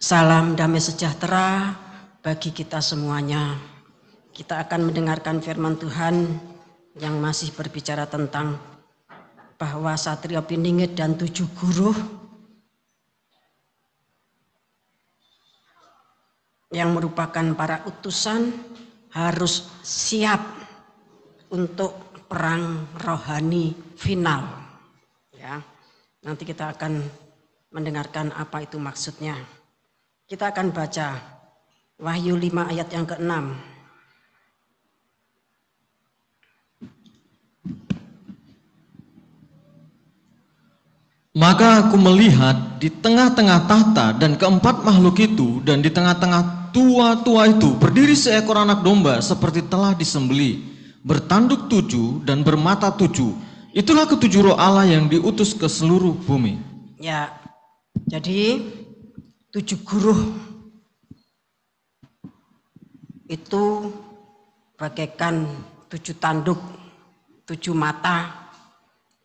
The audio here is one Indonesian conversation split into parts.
Salam damai sejahtera bagi kita semuanya. Kita akan mendengarkan firman Tuhan yang masih berbicara tentang bahwa Satrio Piningit dan 7 guru yang merupakan para utusan harus siap untuk perang rohani final. Ya, nanti kita akan mendengarkan apa itu maksudnya. Kita akan baca Wahyu 5 ayat yang ke-6. Maka aku melihat di tengah-tengah tahta dan keempat makhluk itu, dan di tengah-tengah tua-tua itu berdiri seekor anak domba seperti telah disembelih, bertanduk 7 dan bermata 7. Itulah ketujuh roh Allah yang diutus ke seluruh bumi. Ya, jadi 7 guru itu bagaikan 7 tanduk, 7 mata,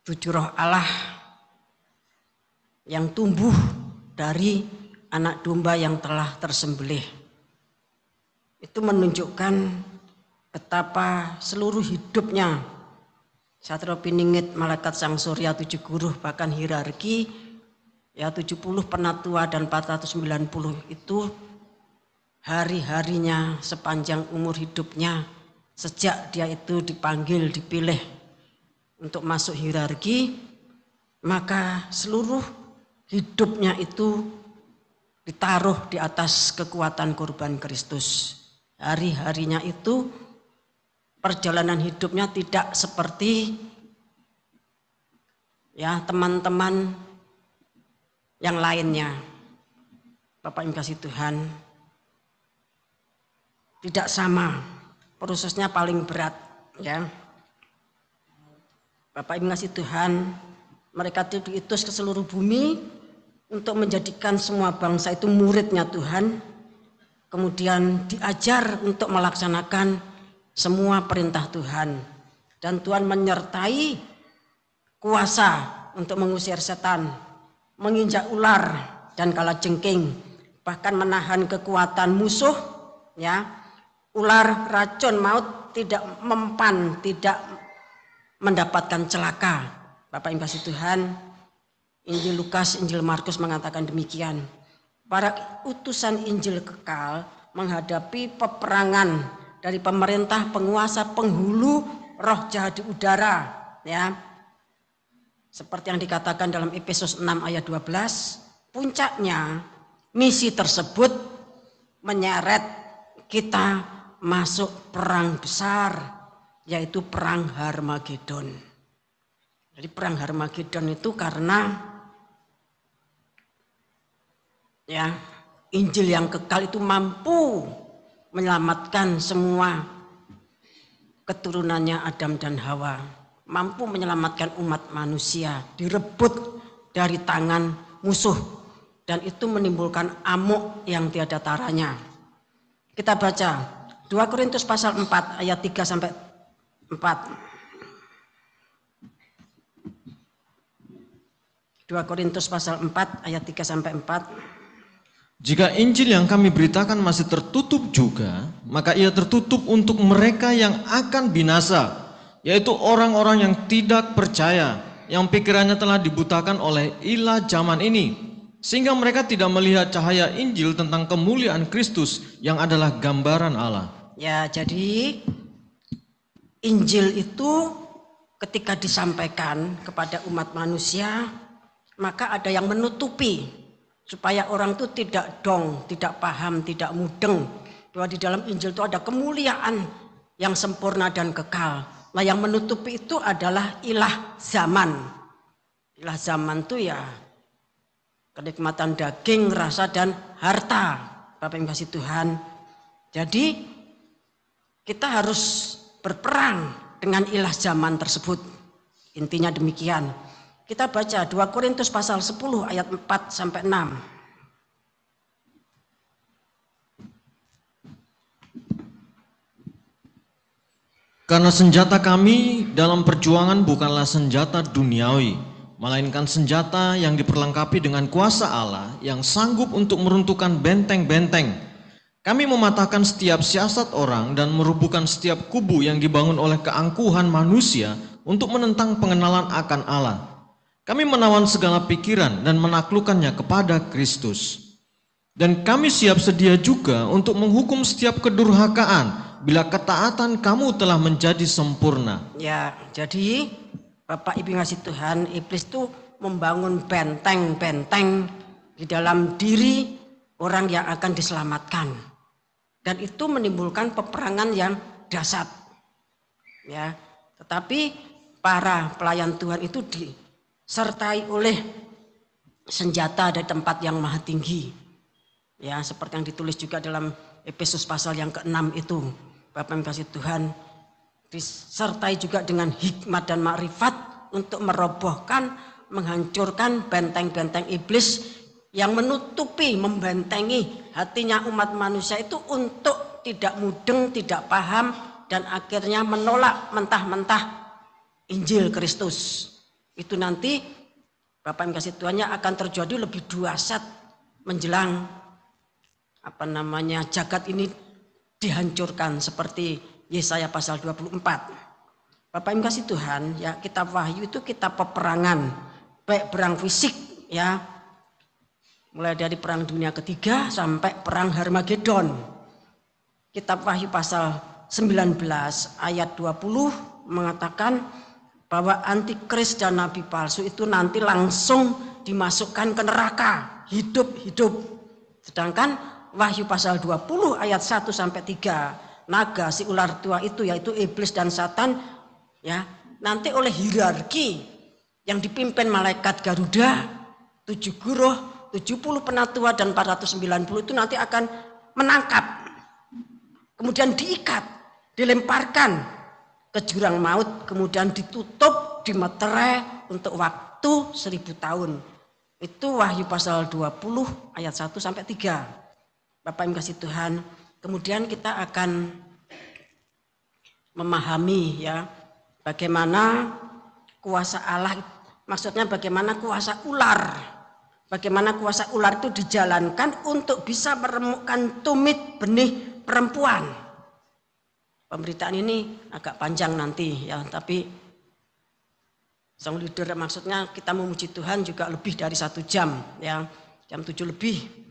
7 roh Allah yang tumbuh dari anak domba yang telah tersembelih. Itu menunjukkan betapa seluruh hidupnya Satrio Piningit, malaikat sang surya, 7 guru, bahkan hierarki ya 70 penatua dan 490 itu hari-harinya sepanjang umur hidupnya sejak dia itu dipanggil, dipilih untuk masuk hierarki, maka seluruh hidupnya itu ditaruh di atas kekuatan korban Kristus. Hari-harinya itu perjalanan hidupnya tidak seperti ya teman-teman yang lainnya. Bapak Ibu kasih Tuhan, tidak sama, prosesnya paling berat ya. Bapak Ibu kasih Tuhan, mereka diutus ke seluruh bumi untuk menjadikan semua bangsa itu muridnya Tuhan, kemudian diajar untuk melaksanakan semua perintah Tuhan, dan Tuhan menyertai kuasa untuk mengusir setan, menginjak ular dan kalajengking, bahkan menahan kekuatan musuh ya. Ular, racun, maut tidak mempan, tidak mendapatkan celaka. Bapak Ibu kasih Tuhan, Injil Lukas, Injil Markus mengatakan demikian. Para utusan Injil kekal menghadapi peperangan dari pemerintah, penguasa, penghulu roh jahat di udara ya. Seperti yang dikatakan dalam Efesus 6 ayat 12, puncaknya misi tersebut menyeret kita masuk perang besar, yaitu perang Harmagedon. Jadi perang Harmagedon itu karena ya Injil yang kekal itu mampu menyelamatkan semua keturunannya Adam dan Hawa, mampu menyelamatkan umat manusia direbut dari tangan musuh, dan itu menimbulkan amuk yang tiada taranya. Kita baca 2 Korintus pasal 4 ayat 3 sampai 4. 2 Korintus pasal 4 ayat 3 sampai 4. Jika Injil yang kami beritakan masih tertutup juga, maka ia tertutup untuk mereka yang akan binasa, yaitu orang-orang yang tidak percaya, yang pikirannya telah dibutakan oleh ilah zaman ini, sehingga mereka tidak melihat cahaya Injil tentang kemuliaan Kristus yang adalah gambaran Allah. Ya, jadi Injil itu ketika disampaikan kepada umat manusia, maka ada yang menutupi supaya orang itu tidak dong, tidak paham, tidak mudeng bahwa di dalam Injil itu ada kemuliaan yang sempurna dan kekal. Nah, yang menutupi itu adalah ilah zaman. Ilah zaman itu ya kenikmatan daging, rasa dan harta. Bapak Ibu kasih Tuhan. Jadi kita harus berperang dengan ilah zaman tersebut. Intinya demikian. Kita baca 2 Korintus pasal 10 ayat 4 sampai 6. Karena senjata kami dalam perjuangan bukanlah senjata duniawi, melainkan senjata yang diperlengkapi dengan kuasa Allah yang sanggup untuk meruntuhkan benteng-benteng. Kami mematahkan setiap siasat orang dan merubuhkan setiap kubu yang dibangun oleh keangkuhan manusia untuk menentang pengenalan akan Allah. Kami menawan segala pikiran dan menaklukkannya kepada Kristus. Dan kami siap sedia juga untuk menghukum setiap kedurhakaan bila ketaatan kamu telah menjadi sempurna. Ya, jadi Bapak Ibu ngasih Tuhan, iblis itu membangun benteng-benteng di dalam diri orang yang akan diselamatkan. Dan itu menimbulkan peperangan yang dahsyat. Ya, tetapi para pelayan Tuhan itu disertai oleh senjata dari tempat yang maha tinggi. Ya, seperti yang ditulis juga dalam Efesus pasal yang ke-6 itu. Bapak yang kasih Tuhan, disertai juga dengan hikmat dan makrifat untuk merobohkan, menghancurkan benteng-benteng iblis yang menutupi, membentengi hatinya umat manusia itu untuk tidak mudeng, tidak paham, dan akhirnya menolak mentah-mentah Injil Kristus. Itu nanti Bapak yang kasih Tuhannya akan terjadi lebih dahsyat menjelang jagat ini dihancurkan seperti Yesaya pasal 24. Bapak yang kasih Tuhan, ya, kitab Wahyu itu kitab peperangan, baik perang fisik, ya, mulai dari perang dunia ketiga sampai perang Harmagedon. Kitab Wahyu pasal 19 ayat 20 mengatakan bahwa antikris dan nabi palsu itu nanti langsung dimasukkan ke neraka hidup-hidup. Sedangkan Wahyu pasal 20 ayat 1 sampai 3, naga si ular tua itu yaitu iblis dan Satan, ya, nanti oleh hierarki yang dipimpin malaikat Garuda, 7 guruh, 70 penatua dan 490 itu nanti akan menangkap. Kemudian diikat, dilemparkan ke jurang maut, kemudian ditutup, dimeterai untuk waktu 1000 tahun. Itu Wahyu pasal 20 ayat 1 sampai 3. Bapak yang kasih Tuhan, kemudian kita akan memahami, ya, bagaimana kuasa Allah, maksudnya bagaimana kuasa ular. Bagaimana kuasa ular itu dijalankan untuk bisa meremukkan tumit benih perempuan. Pemberitaan ini agak panjang nanti, ya, tapi sang leader maksudnya kita memuji Tuhan juga lebih dari 1 jam, ya, jam 7 lebih.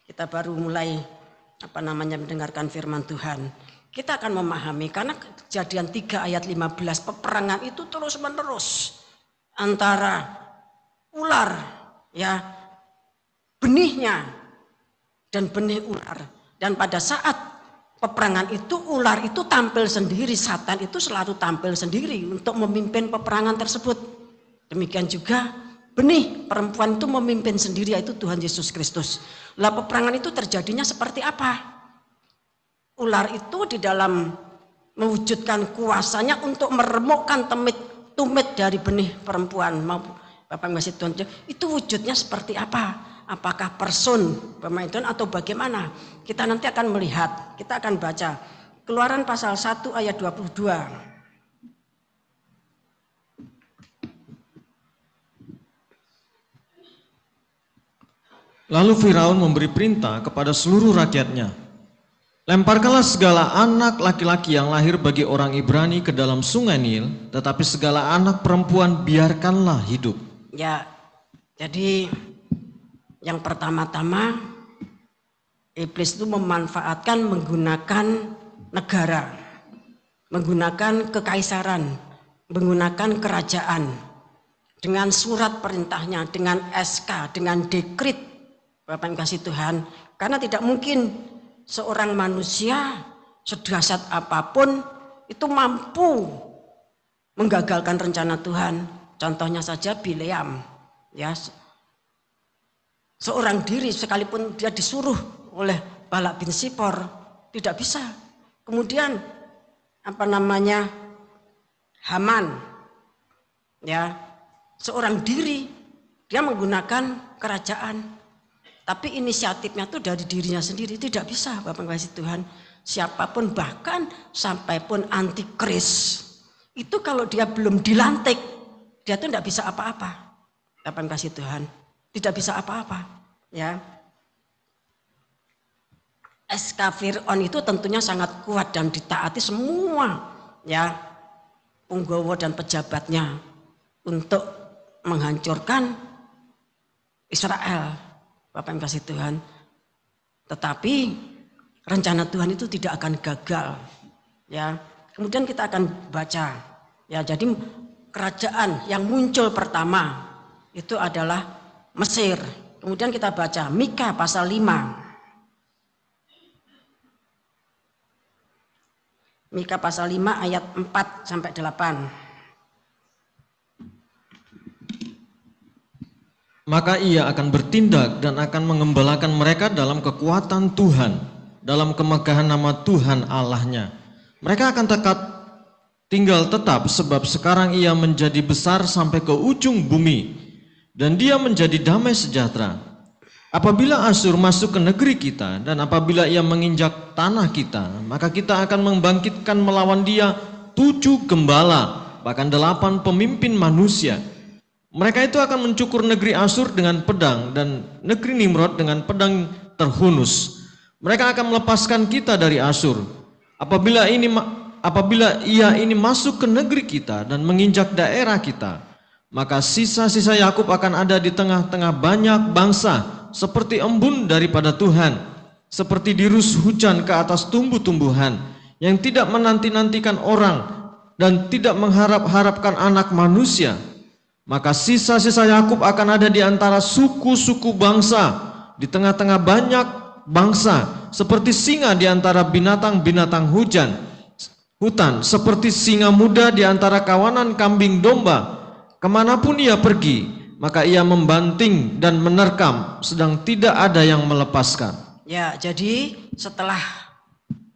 Kita baru mulai mendengarkan firman Tuhan. Kita akan memahami karena Kejadian 3 ayat 15 peperangan itu terus menerus antara ular, ya, benihnya dan benih ular. Dan pada saat peperangan itu ular itu tampil sendiri, Satan itu selalu tampil sendiri untuk memimpin peperangan tersebut. Demikian juga benih perempuan itu memimpin sendiri, yaitu Tuhan Yesus Kristus. Lah peperangan itu terjadinya seperti apa? Ular itu di dalam mewujudkan kuasanya untuk meremukkan tumit dari benih perempuan. Bapak masih Tuhan, itu wujudnya seperti apa? Apakah person pemain Tuhan atau bagaimana? Kita nanti akan melihat, kita akan baca Keluaran pasal 1 ayat 22. Lalu Firaun memberi perintah kepada seluruh rakyatnya, lemparkanlah segala anak laki-laki yang lahir bagi orang Ibrani ke dalam sungai Nil, tetapi segala anak perempuan biarkanlah hidup. Ya, jadi yang pertama-tama iblis itu memanfaatkan menggunakan negara, menggunakan kekaisaran, menggunakan kerajaan dengan surat perintahnya, dengan SK, dengan dekrit. Bapak yang kasih Tuhan, karena tidak mungkin seorang manusia sedahsyat apapun itu mampu menggagalkan rencana Tuhan. Contohnya saja Bileam, ya, seorang diri sekalipun dia disuruh oleh Balak bin Sipor tidak bisa. Kemudian Haman, ya, seorang diri dia menggunakan kerajaan. Tapi inisiatifnya itu dari dirinya sendiri, tidak bisa Bapak kasih Tuhan. Siapapun bahkan sampai pun antikris itu kalau dia belum dilantik, dia tuh tidak bisa apa-apa. Bapak yang kasih Tuhan, tidak bisa apa-apa, ya. SK Fir'aun itu tentunya sangat kuat dan ditaati semua, ya, punggawa dan pejabatnya untuk menghancurkan Israel, Bapak yang kasih Tuhan. Tetapi rencana Tuhan itu tidak akan gagal, ya. Kemudian kita akan baca, ya. Jadi kerajaan yang muncul pertama itu adalah Mesir. Kemudian kita baca Mika pasal 5. Mika pasal 5 ayat 4 sampai 8. Maka ia akan bertindak dan akan mengembalakan mereka dalam kekuatan Tuhan, dalam kemegahan nama Tuhan Allahnya. Mereka akan tinggal tetap sebab sekarang ia menjadi besar sampai ke ujung bumi dan dia menjadi damai sejahtera. Apabila Asyur masuk ke negeri kita dan apabila ia menginjak tanah kita, maka kita akan membangkitkan melawan dia 7 gembala, bahkan 8 pemimpin manusia. Mereka itu akan mencukur negeri Asyur dengan pedang dan negeri Nimrod dengan pedang terhunus. Mereka akan melepaskan kita dari Asyur. Apabila ia ini masuk ke negeri kita dan menginjak daerah kita, maka sisa-sisa Yakub akan ada di tengah-tengah banyak bangsa, seperti embun daripada Tuhan, seperti dirus hujan ke atas tumbuh-tumbuhan, yang tidak menanti-nantikan orang dan tidak mengharap-harapkan anak manusia. Maka sisa-sisa Yakub akan ada di antara suku-suku bangsa, di tengah-tengah banyak bangsa, seperti singa di antara binatang-binatang hutan, seperti singa muda di antara kawanan kambing domba. Kemanapun ia pergi, maka ia membanting dan menerkam, sedang tidak ada yang melepaskan. Ya, jadi setelah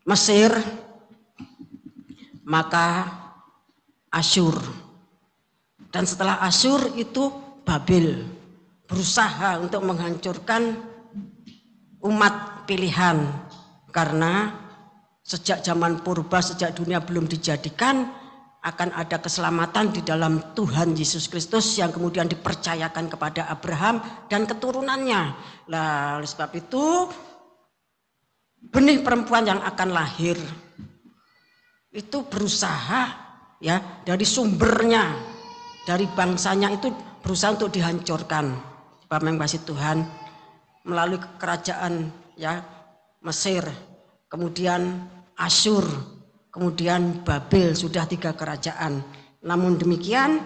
Mesir, maka Asyur. Dan setelah Asyur itu Babel, berusaha untuk menghancurkan umat pilihan. Karena sejak zaman purba, sejak dunia belum dijadikan, akan ada keselamatan di dalam Tuhan Yesus Kristus yang kemudian dipercayakan kepada Abraham dan keturunannya. Nah, oleh sebab itu benih perempuan yang akan lahir itu berusaha, ya, dari sumbernya, dari bangsanya itu berusaha untuk dihancurkan. Bapak yang kasih Tuhan, melalui kerajaan, ya, Mesir, kemudian Asyur, kemudian Babel, sudah 3 kerajaan. Namun demikian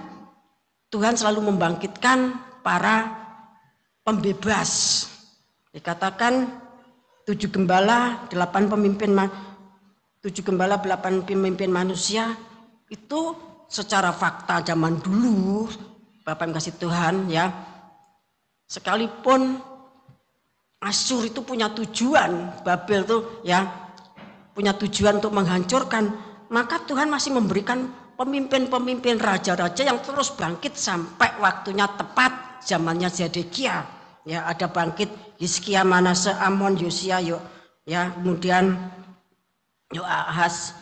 Tuhan selalu membangkitkan para pembebas. Dikatakan 7 gembala, 8 pemimpin 8 pemimpin manusia. Itu secara fakta zaman dulu, Bapak yang kasih Tuhan, ya. Sekalipun Asyur itu punya tujuan, Babel itu, ya, punya tujuan untuk menghancurkan, maka Tuhan masih memberikan pemimpin-pemimpin raja-raja yang terus bangkit sampai waktunya tepat, zamannya Zedekia. Ya, ada bangkit Hizkia, Manase, Amon, Yosia, ya, kemudian Yoahaz,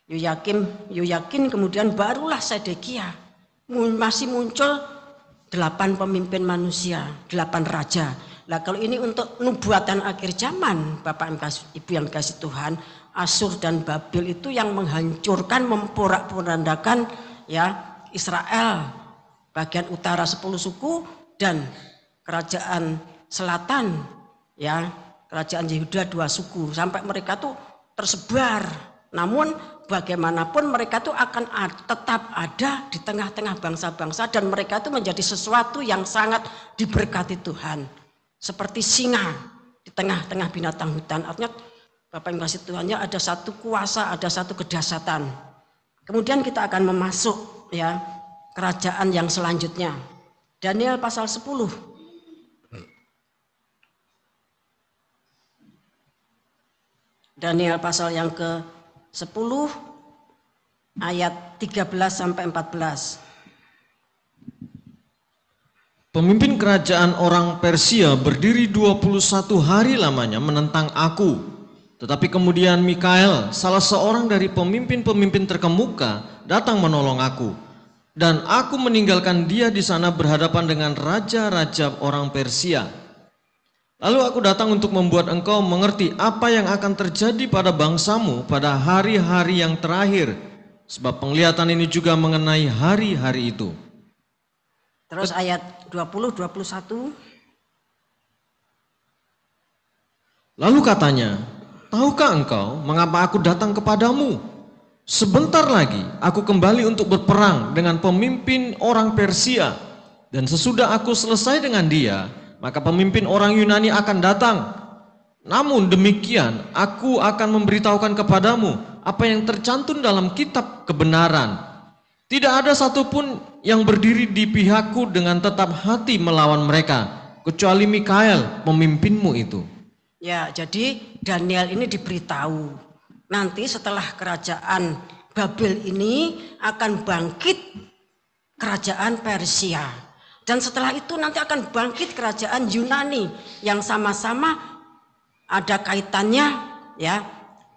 Yoyakin, kemudian barulah Zedekia. Masih muncul 8 pemimpin manusia, 8 raja. Nah, kalau ini untuk nubuatan akhir zaman, Bapak Ibu yang kasih Tuhan, Asyur dan Babel itu yang menghancurkan, memporak-porandakan, ya, Israel, bagian utara 10 suku dan kerajaan selatan, ya, kerajaan Yehuda 2 suku, sampai mereka tuh tersebar. Namun bagaimanapun mereka tuh akan tetap ada di tengah-tengah bangsa-bangsa dan mereka tuh menjadi sesuatu yang sangat diberkati Tuhan. Seperti singa di tengah-tengah binatang hutan. Artinya Bapak yang kasih Tuhannya ada satu kuasa, ada satu kedahsyatan. Kemudian kita akan memasuk, ya, kerajaan yang selanjutnya. Daniel pasal 10. Daniel pasal yang ke-10 ayat 13 sampai 14. Pemimpin kerajaan orang Persia berdiri 21 hari lamanya menentang aku. Tetapi kemudian Mikael, salah seorang dari pemimpin-pemimpin terkemuka, datang menolong aku. dan aku meninggalkan dia di sana berhadapan dengan raja-raja orang Persia. Lalu aku datang untuk membuat engkau mengerti apa yang akan terjadi pada bangsamu pada hari-hari yang terakhir, sebab penglihatan ini juga mengenai hari-hari itu. Terus ayat 20-21. Lalu katanya, tahukah engkau mengapa aku datang kepadamu? Sebentar lagi aku kembali untuk berperang dengan pemimpin orang Persia, dan sesudah aku selesai dengan dia, maka pemimpin orang Yunani akan datang. Namun demikian aku akan memberitahukan kepadamu apa yang tercantum dalam kitab kebenaran. Tidak ada satupun yang berdiri di pihakku dengan tetap hati melawan mereka, kecuali Mikael pemimpinmu itu. Ya, jadi Daniel ini diberitahu nanti setelah kerajaan Babel ini akan bangkit kerajaan Persia, dan setelah itu nanti akan bangkit kerajaan Yunani yang sama-sama ada kaitannya ya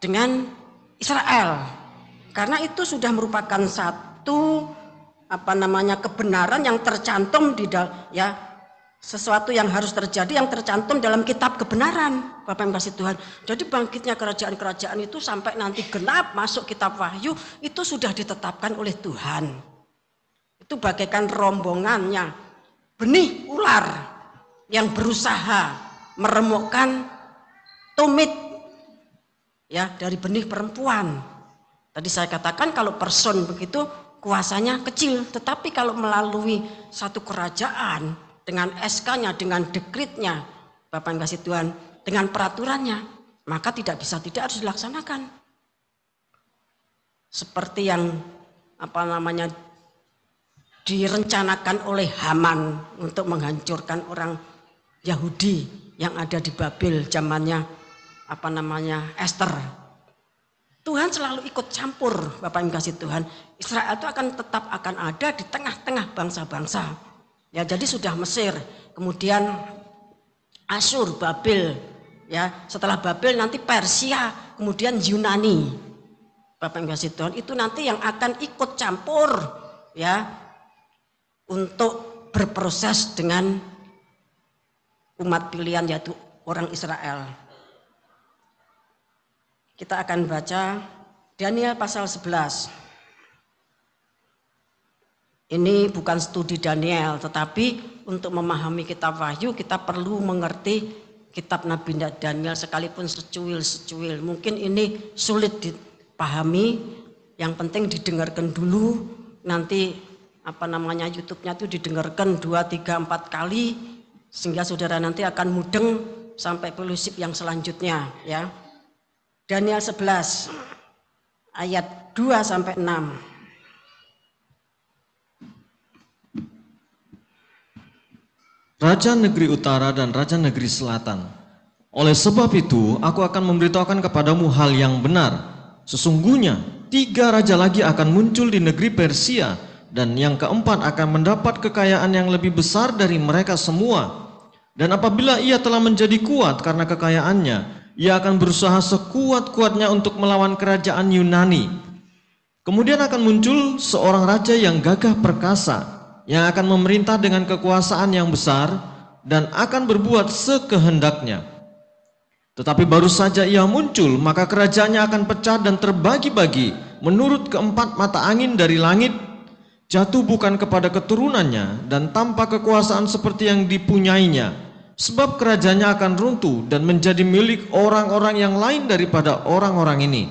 dengan Israel, karena itu sudah merupakan satu kebenaran yang tercantum di ya, sesuatu yang harus terjadi yang tercantum dalam kitab kebenaran, Bapak yang kasih Tuhan. Jadi bangkitnya kerajaan-kerajaan itu sampai nanti genap masuk kitab Wahyu itu sudah ditetapkan oleh Tuhan. Itu bagaikan rombongannya benih ular yang berusaha meremukkan tumit ya dari benih perempuan. Tadi saya katakan kalau person begitu kuasanya kecil, tetapi kalau melalui satu kerajaan dengan SK-nya, dengan dekretnya, Bapak yang kasih Tuhan, dengan peraturannya, maka tidak bisa tidak harus dilaksanakan. Seperti yang direncanakan oleh Haman untuk menghancurkan orang Yahudi yang ada di Babel zamannya Esther. Tuhan selalu ikut campur, Bapak yang kasih Tuhan. Israel itu tetap akan ada di tengah-tengah bangsa-bangsa. Ya, jadi sudah Mesir, kemudian Asyur, Babel, ya setelah Babel nanti Persia, kemudian Yunani. Bapak yang kasih Tuhan, itu nanti yang akan ikut campur ya untuk berproses dengan umat pilihan yaitu orang Israel. Kita akan baca Daniel pasal 11. Ini bukan studi Daniel, tetapi untuk memahami kitab Wahyu kita perlu mengerti kitab Nabi Daniel sekalipun secuil-secuil. Mungkin ini sulit dipahami, yang penting didengarkan dulu, nanti YouTube-nya itu didengarkan 2, 3, 4 kali sehingga saudara nanti akan mudeng sampai fellowship yang selanjutnya ya. Daniel 11 ayat 2 sampai 6. Raja negeri utara dan raja negeri selatan. Oleh sebab itu, aku akan memberitahukan kepadamu hal yang benar. Sesungguhnya, 3 raja lagi akan muncul di negeri Persia, dan yang keempat akan mendapat kekayaan yang lebih besar dari mereka semua. Dan apabila ia telah menjadi kuat karena kekayaannya, ia akan berusaha sekuat-kuatnya untuk melawan kerajaan Yunani. Kemudian akan muncul seorang raja yang gagah perkasa, yang akan memerintah dengan kekuasaan yang besar dan akan berbuat sekehendaknya. Tetapi baru saja ia muncul, maka kerajaannya akan pecah dan terbagi-bagi menurut keempat mata angin dari langit, jatuh bukan kepada keturunannya dan tanpa kekuasaan seperti yang dipunyainya, sebab kerajaannya akan runtuh dan menjadi milik orang-orang yang lain daripada orang-orang ini.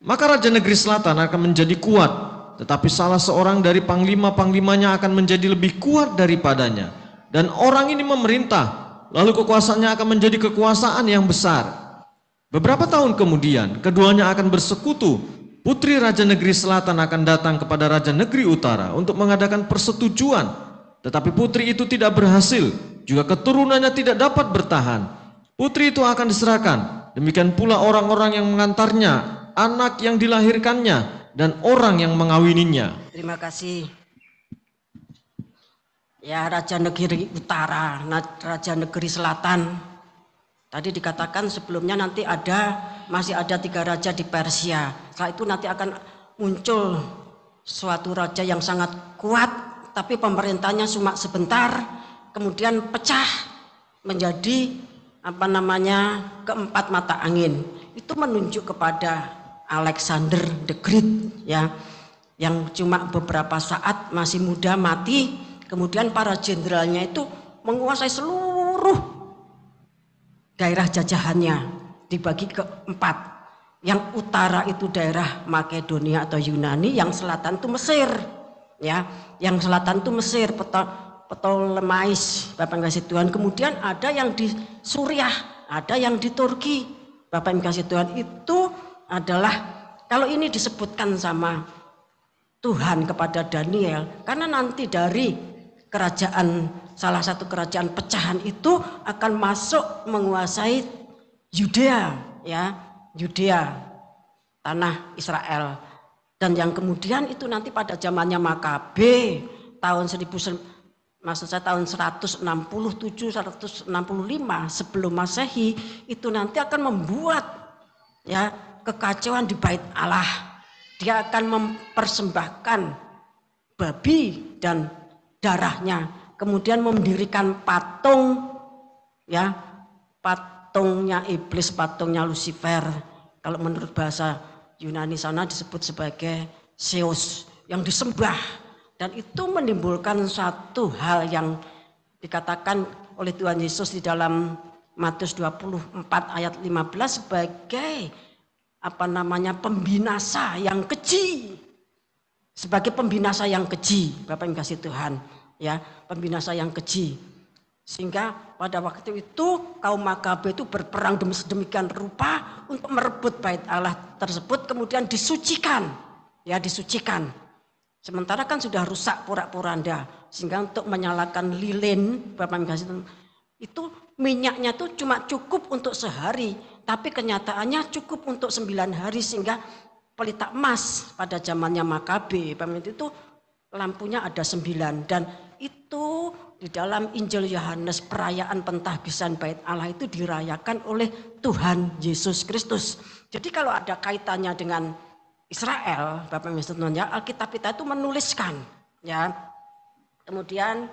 Maka raja negeri selatan akan menjadi kuat, tetapi salah seorang dari panglima-panglimanya akan menjadi lebih kuat daripadanya. Dan orang ini memerintah, lalu kekuasaannya akan menjadi kekuasaan yang besar. Beberapa tahun kemudian, keduanya akan bersekutu. Putri raja negeri selatan akan datang kepada raja negeri utara untuk mengadakan persetujuan. Tetapi putri itu tidak berhasil, juga keturunannya tidak dapat bertahan. Putri itu akan diserahkan, demikian pula orang-orang yang mengantarnya, anak yang dilahirkannya, dan orang yang mengawininya. Terima kasih. Ya, raja negeri utara, raja negeri selatan. Tadi dikatakan sebelumnya nanti masih ada 3 raja di Persia. Setelah itu nanti akan muncul suatu raja yang sangat kuat, tapi pemerintahnya cuma sebentar, kemudian pecah menjadi keempat mata angin. Itu menunjuk kepada Alexander the Great, ya, yang cuma beberapa saat masih muda mati, kemudian para jenderalnya itu menguasai seluruh daerah jajahannya, dibagi ke 4. Yang utara itu daerah Makedonia atau Yunani, yang selatan itu Mesir, ya. Yang selatan itu Mesir, Ptolemais, Bapak yang kasih Tuhan. Kemudian ada yang di Suriah, ada yang di Turki, Bapak yang kasih Tuhan. Itu adalah, kalau ini disebutkan sama Tuhan kepada Daniel, karena nanti dari kerajaan, salah satu kerajaan pecahan itu akan masuk menguasai Yudea, ya, Yudea, tanah Israel. Dan yang kemudian itu nanti pada zamannya Makabe tahun 167 165 sebelum Masehi, itu nanti akan membuat, ya, kekacauan di Bait Allah. Dia akan mempersembahkan babi dan darahnya, kemudian mendirikan patung, ya, patungnya iblis, patungnya Lucifer. Kalau menurut bahasa Yunani sana disebut sebagai Zeus, yang disembah. Dan itu menimbulkan satu hal yang dikatakan oleh Tuhan Yesus di dalam Matius 24 ayat 15 sebagai pembinasa yang keji. Sebagai pembinasa yang keji, Bapak yang kasih Tuhan, ya, pembinasa yang keji. Sehingga pada waktu itu kaum Makabe itu berperang sedemikian rupa untuk merebut Bait Allah tersebut, kemudian disucikan, ya, disucikan. Sementara kan sudah rusak porak-poranda, sehingga untuk menyalakan lilin, Bapak yang kasih Tuhan, itu minyaknya tuh cuma cukup untuk sehari, tapi kenyataannya cukup untuk 9 hari, sehingga pelita emas pada zamannya Makabe, itu lampunya ada 9. Dan itu di dalam Injil Yohanes, perayaan pentahbisan Bait Allah itu dirayakan oleh Tuhan Yesus Kristus. Jadi kalau ada kaitannya dengan Israel, Bapak Ibu Saudara, ya, Alkitab kita itu menuliskan, ya. Kemudian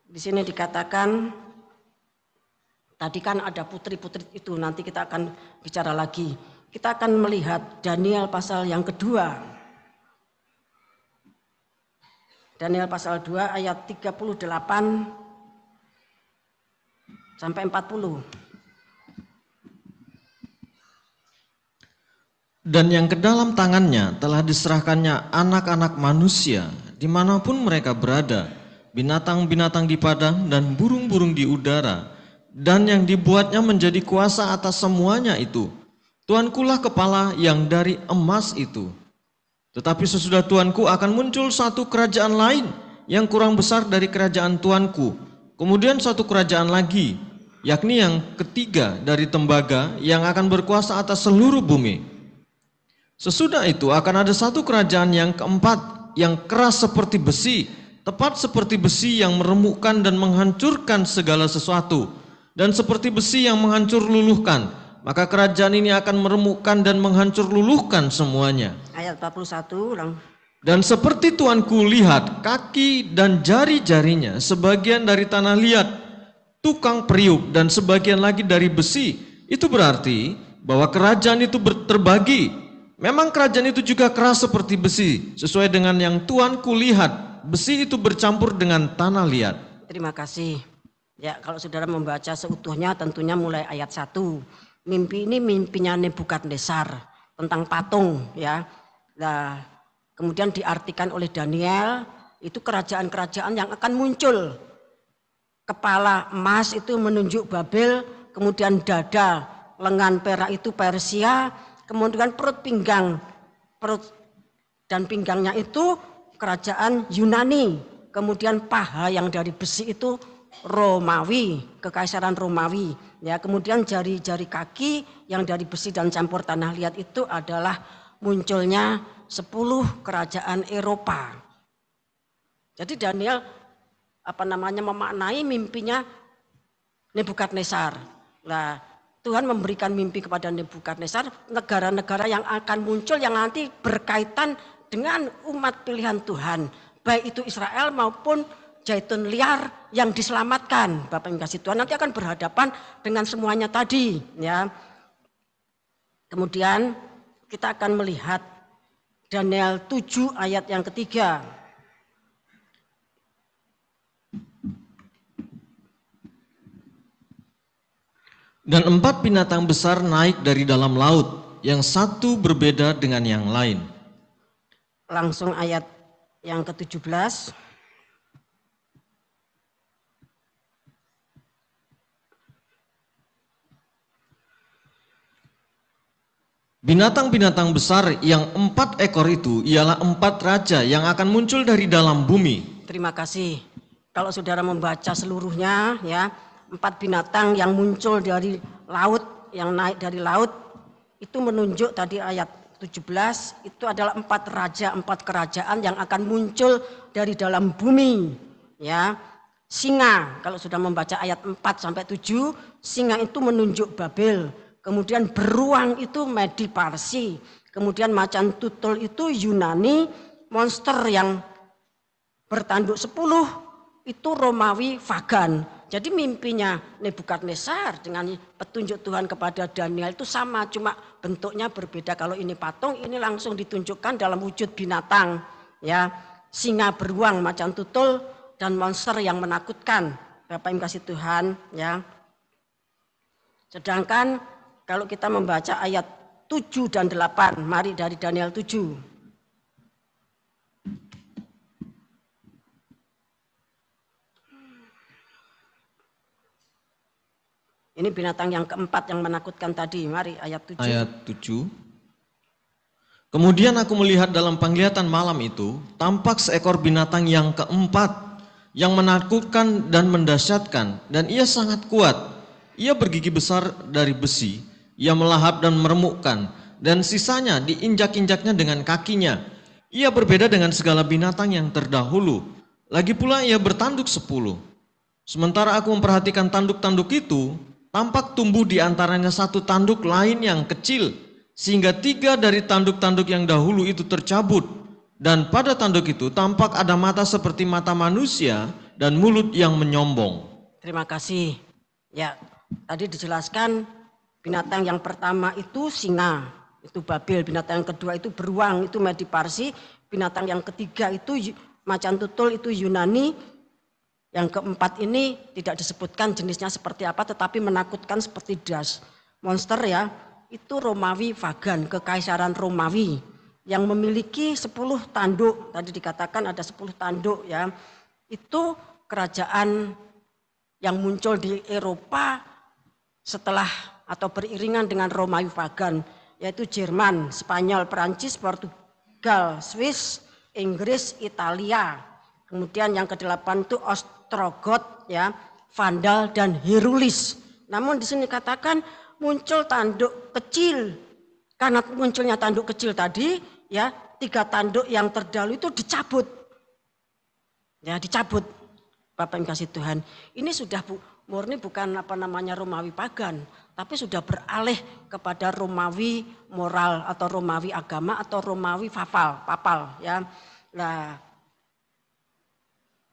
di sini dikatakan, tadi kan ada putri-putri itu, nanti kita akan bicara lagi. Kita akan melihat Daniel pasal yang kedua. Daniel pasal 2 ayat 38 sampai 40. Dan yang ke dalam tangannya telah diserahkannya anak-anak manusia dimanapun mereka berada, binatang-binatang di padang dan burung-burung di udara, dan yang dibuatnya menjadi kuasa atas semuanya itu. Tuankulah kepala yang dari emas itu. Tetapi sesudah Tuanku akan muncul satu kerajaan lain yang kurang besar dari kerajaan Tuanku. Kemudian satu kerajaan lagi, yakni yang ketiga dari tembaga, yang akan berkuasa atas seluruh bumi. Sesudah itu akan ada satu kerajaan yang keempat, yang keras seperti besi, tepat seperti besi yang meremukkan dan menghancurkan segala sesuatu, dan seperti besi yang menghancur luluhkan. Maka kerajaan ini akan meremukkan dan menghancur luluhkan semuanya. Ayat 41 ulang. Dan seperti Tuanku lihat kaki dan jari-jarinya sebagian dari tanah liat, tukang periuk, dan sebagian lagi dari besi. Itu berarti bahwa kerajaan itu terbagi. Memang kerajaan itu juga keras seperti besi, sesuai dengan yang Tuanku lihat. Besi itu bercampur dengan tanah liat. Terima kasih. Ya, kalau saudara membaca seutuhnya tentunya mulai ayat 1. Mimpi ini mimpinya Nebukadnezar tentang patung, ya. Nah, kemudian diartikan oleh Daniel, itu kerajaan-kerajaan yang akan muncul. Kepala emas itu menunjuk Babel, kemudian dada, lengan perak itu Persia, kemudian perut dan pinggangnya itu kerajaan Yunani, kemudian paha yang dari besi itu Romawi, kekaisaran Romawi, ya. Kemudian jari-jari kaki yang dari besi dan campur tanah liat itu adalah munculnya 10 kerajaan Eropa. Jadi Daniel memaknai mimpinya Nebukadnezar. Nah, Tuhan memberikan mimpi kepada Nebukadnezar, negara-negara yang akan muncul yang nanti berkaitan dengan umat pilihan Tuhan. Baik itu Israel maupun Zaitun liar yang diselamatkan. Bapak yang kasih Tuhan nanti akan berhadapan dengan semuanya tadi. Ya. Kemudian kita akan melihat Daniel 7 ayat yang ketiga. Dan 4 binatang besar naik dari dalam laut, yang satu berbeda dengan yang lain. Langsung ayat yang ke-17. Binatang-binatang besar yang 4 ekor itu ialah 4 raja yang akan muncul dari dalam bumi. Terima kasih. Kalau saudara membaca seluruhnya ya, 4 binatang yang muncul dari laut, yang naik dari laut, itu menunjuk tadi ayat 17, itu adalah 4 raja, 4 kerajaan yang akan muncul dari dalam bumi. Ya, singa, kalau sudah membaca ayat 4 sampai 7, singa itu menunjuk Babel. Kemudian beruang itu Medi Parsi. Kemudian macan tutul itu Yunani, monster yang bertanduk 10 itu Romawi Vagan. Jadi mimpinya Nebukadnezar dengan petunjuk Tuhan kepada Daniel itu sama, cuma bentuknya berbeda. Kalau ini patung, ini langsung ditunjukkan dalam wujud binatang. Ya, singa, beruang, macan tutul, dan monster yang menakutkan. Bapak yang kasih Tuhan. Ya. Sedangkan kalau kita membaca ayat 7 dan 8, mari dari Daniel 7. Ini binatang yang keempat yang menakutkan tadi. Mari ayat 7. Ayat 7. Kemudian aku melihat dalam penglihatan malam itu, tampak seekor binatang yang keempat, yang menakutkan dan mendahsyatkan, dan ia sangat kuat. Ia bergigi besar dari besi, ia melahap dan meremukkan, dan sisanya diinjak-injaknya dengan kakinya. Ia berbeda dengan segala binatang yang terdahulu. Lagi pula ia bertanduk 10. Sementara aku memperhatikan tanduk-tanduk itu, tampak tumbuh di antaranya satu tanduk lain yang kecil, sehingga 3 dari tanduk-tanduk yang dahulu itu tercabut. Dan pada tanduk itu tampak ada mata seperti mata manusia dan mulut yang menyombong. Terima kasih. Ya, tadi dijelaskan binatang yang pertama itu singa, itu Babel. Binatang yang kedua itu beruang, itu Medi Parsi. Binatang yang ketiga itu macan tutul, itu Yunani. Yang keempat ini tidak disebutkan jenisnya seperti apa, tetapi menakutkan seperti das. Monster ya, itu Romawi Vagan, kekaisaran Romawi yang memiliki 10 tanduk. Tadi dikatakan ada 10 tanduk ya. Itu kerajaan yang muncul di Eropa setelah atau beriringan dengan Romawi Vagan, yaitu Jerman, Spanyol, Perancis, Portugal, Swiss, Inggris, Italia. Kemudian yang ke-8 itu Ostrogoth ya, Vandal dan Herulis. Namun di sini katakan muncul tanduk kecil. Karena munculnya tanduk kecil tadi ya, 3 tanduk yang terdahulu itu dicabut. Ya, dicabut. Bapak yang kasih Tuhan. Ini sudah murni bukan Romawi pagan, tapi sudah beralih kepada Romawi moral atau Romawi agama atau Romawi papal ya. Nah,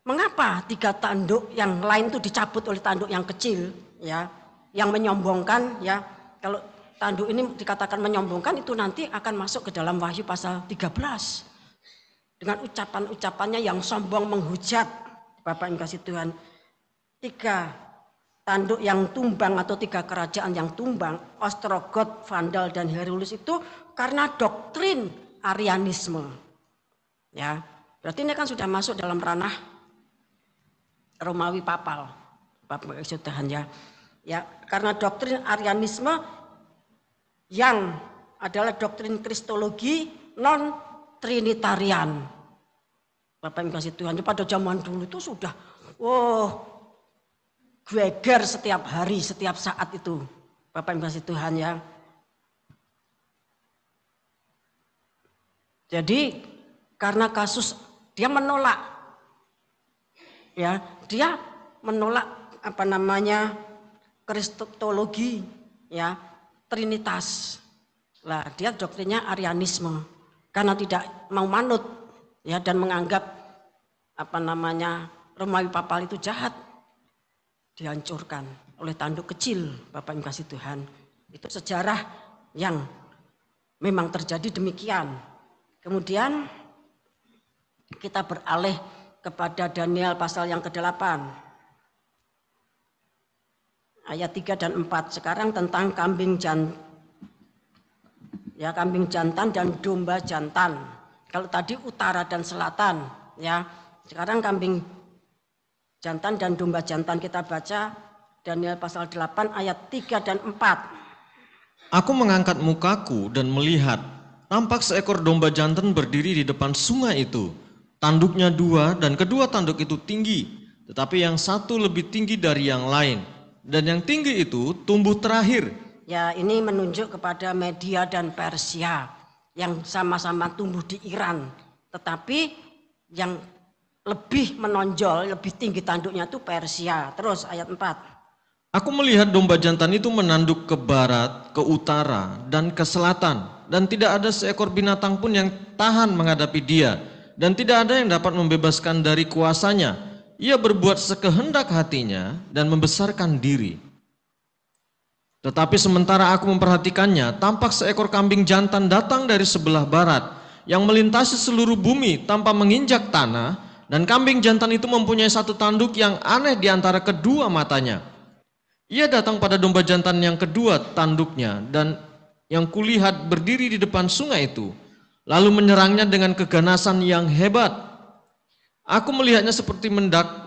mengapa 3 tanduk yang lain itu dicabut oleh tanduk yang kecil ya, yang menyombongkan ya. Kalau tanduk ini dikatakan menyombongkan itu nanti akan masuk ke dalam Wahyu pasal 13. Dengan ucapan-ucapannya yang sombong menghujat. Bapak yang kasih Tuhan. 3 tanduk yang tumbang atau 3 kerajaan yang tumbang, Ostrogoth, Vandal dan Herulis itu karena doktrin Arianisme. Ya, berarti ini kan sudah masuk dalam ranah Romawi papal. Bapak yang kasih Tuhan ya. Ya, karena doktrin Arianisme yang adalah doktrin Kristologi non Trinitarian. Bapak yang kasih Tuhan, pada zaman dulu itu sudah geger setiap hari, setiap saat itu. Bapak yang kasih Tuhan ya. Jadi karena kasus dia menolak ya, dia menolak Kristologi ya Trinitas. Lah dia doktrinnya Arianisme karena tidak mau manut ya dan menganggap Romawi Papal itu jahat, dihancurkan oleh tanduk kecil. Bapak yang kasih Tuhan, itu sejarah yang memang terjadi demikian. Kemudian kita beralih kepada Daniel pasal yang ke-8 ayat 3 dan 4. Sekarang tentang kambing jantan dan domba jantan. Kalau tadi utara dan selatan, ya. Sekarang kambing jantan dan domba jantan, kita baca Daniel pasal 8 ayat 3 dan 4. Aku mengangkat mukaku dan melihat, tampak seekor domba jantan berdiri di depan sungai itu. Tanduknya 2 dan kedua tanduk itu tinggi, tetapi yang satu lebih tinggi dari yang lain. Dan yang tinggi itu tumbuh terakhir. Ya, ini menunjuk kepada Media dan Persia yang sama-sama tumbuh di Iran. Tetapi yang lebih menonjol, lebih tinggi tanduknya itu Persia. Terus ayat 4. Aku melihat domba jantan itu menanduk ke barat, ke utara, dan ke selatan. Dan tidak ada seekor binatang pun yang tahan menghadapi dia. Dan tidak ada yang dapat membebaskan dari kuasanya. Ia berbuat sekehendak hatinya dan membesarkan diri. Tetapi sementara aku memperhatikannya, tampak seekor kambing jantan datang dari sebelah barat, yang melintasi seluruh bumi tanpa menginjak tanah, dan kambing jantan itu mempunyai satu tanduk yang aneh di antara kedua matanya. Ia datang pada domba jantan yang kedua tanduknya, dan yang kulihat berdiri di depan sungai itu, lalu menyerangnya dengan keganasan yang hebat. Aku melihatnya seperti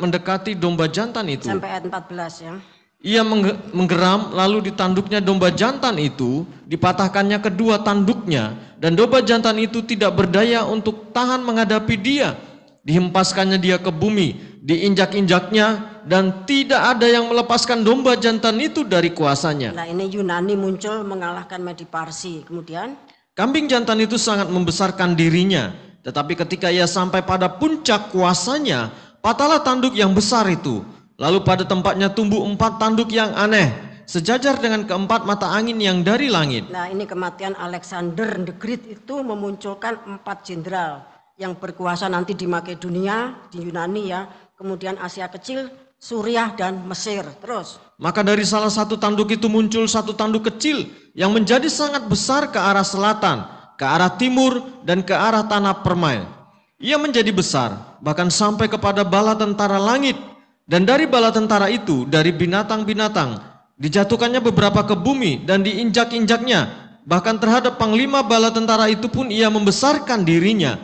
mendekati domba jantan itu. Sampai ayat 14 ya. Ia menggeram, lalu di tanduknya domba jantan itu dipatahkannya kedua tanduknya, dan domba jantan itu tidak berdaya untuk tahan menghadapi dia. Dihempaskannya dia ke bumi, diinjak-injaknya, dan tidak ada yang melepaskan domba jantan itu dari kuasanya. Nah, ini Yunani muncul mengalahkan Medi Parsi. Kemudian kambing jantan itu sangat membesarkan dirinya, tetapi ketika ia sampai pada puncak kuasanya, patahlah tanduk yang besar itu. Lalu pada tempatnya tumbuh 4 tanduk yang aneh, sejajar dengan keempat mata angin yang dari langit. Nah, ini kematian Alexander the Great itu memunculkan 4 jenderal yang berkuasa nanti di Makedonia, di Yunani ya, kemudian Asia Kecil, Suriah dan Mesir. Terus. Maka dari salah satu tanduk itu muncul satu tanduk kecil yang menjadi sangat besar ke arah selatan, ke arah timur, dan ke arah tanah permai. Ia menjadi besar, bahkan sampai kepada bala tentara langit. Dan dari bala tentara itu, dari binatang-binatang, dijatuhkannya beberapa ke bumi dan diinjak-injaknya. Bahkan terhadap panglima bala tentara itu pun ia membesarkan dirinya.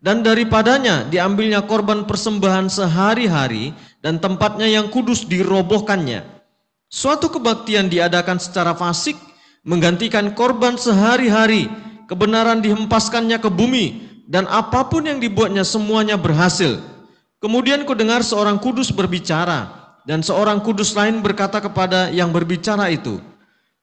Dan daripadanya diambilnya korban persembahan sehari-hari dan tempatnya yang kudus dirobohkannya. Suatu kebaktian diadakan secara fasik, menggantikan korban sehari-hari. Kebenaran dihempaskannya ke bumi, dan apapun yang dibuatnya semuanya berhasil. Kemudian kudengar seorang kudus berbicara, dan seorang kudus lain berkata kepada yang berbicara itu,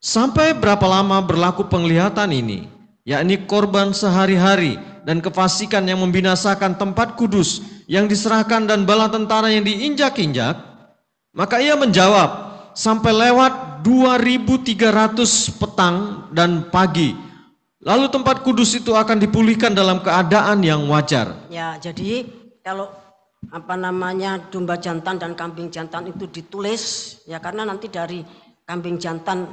sampai berapa lama berlaku penglihatan ini, yakni korban sehari-hari dan kefasikan yang membinasakan tempat kudus yang diserahkan dan bala tentara yang diinjak-injak? Maka ia menjawab, sampai lewat 2300 petang dan pagi, lalu tempat kudus itu akan dipulihkan dalam keadaan yang wajar. Ya, jadi kalau domba jantan dan kambing jantan itu ditulis ya, karena nanti dari kambing jantan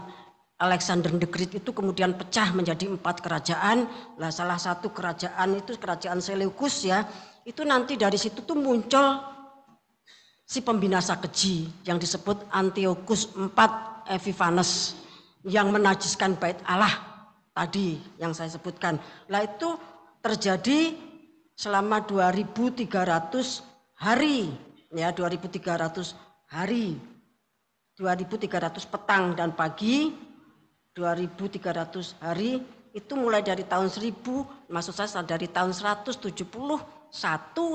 Alexander the Great itu kemudian pecah menjadi 4 kerajaan. Lah salah satu kerajaan itu kerajaan Seleukus ya, itu nanti dari situ tuh muncul si pembinasa keji yang disebut Antiochus IV Epiphanes yang menajiskan bait Allah tadi yang saya sebutkan. Lah itu terjadi selama 2300 hari, ya 2300 hari, 2300 petang dan pagi, 2300 hari itu mulai dari tahun 1000, maksud saya dari tahun 171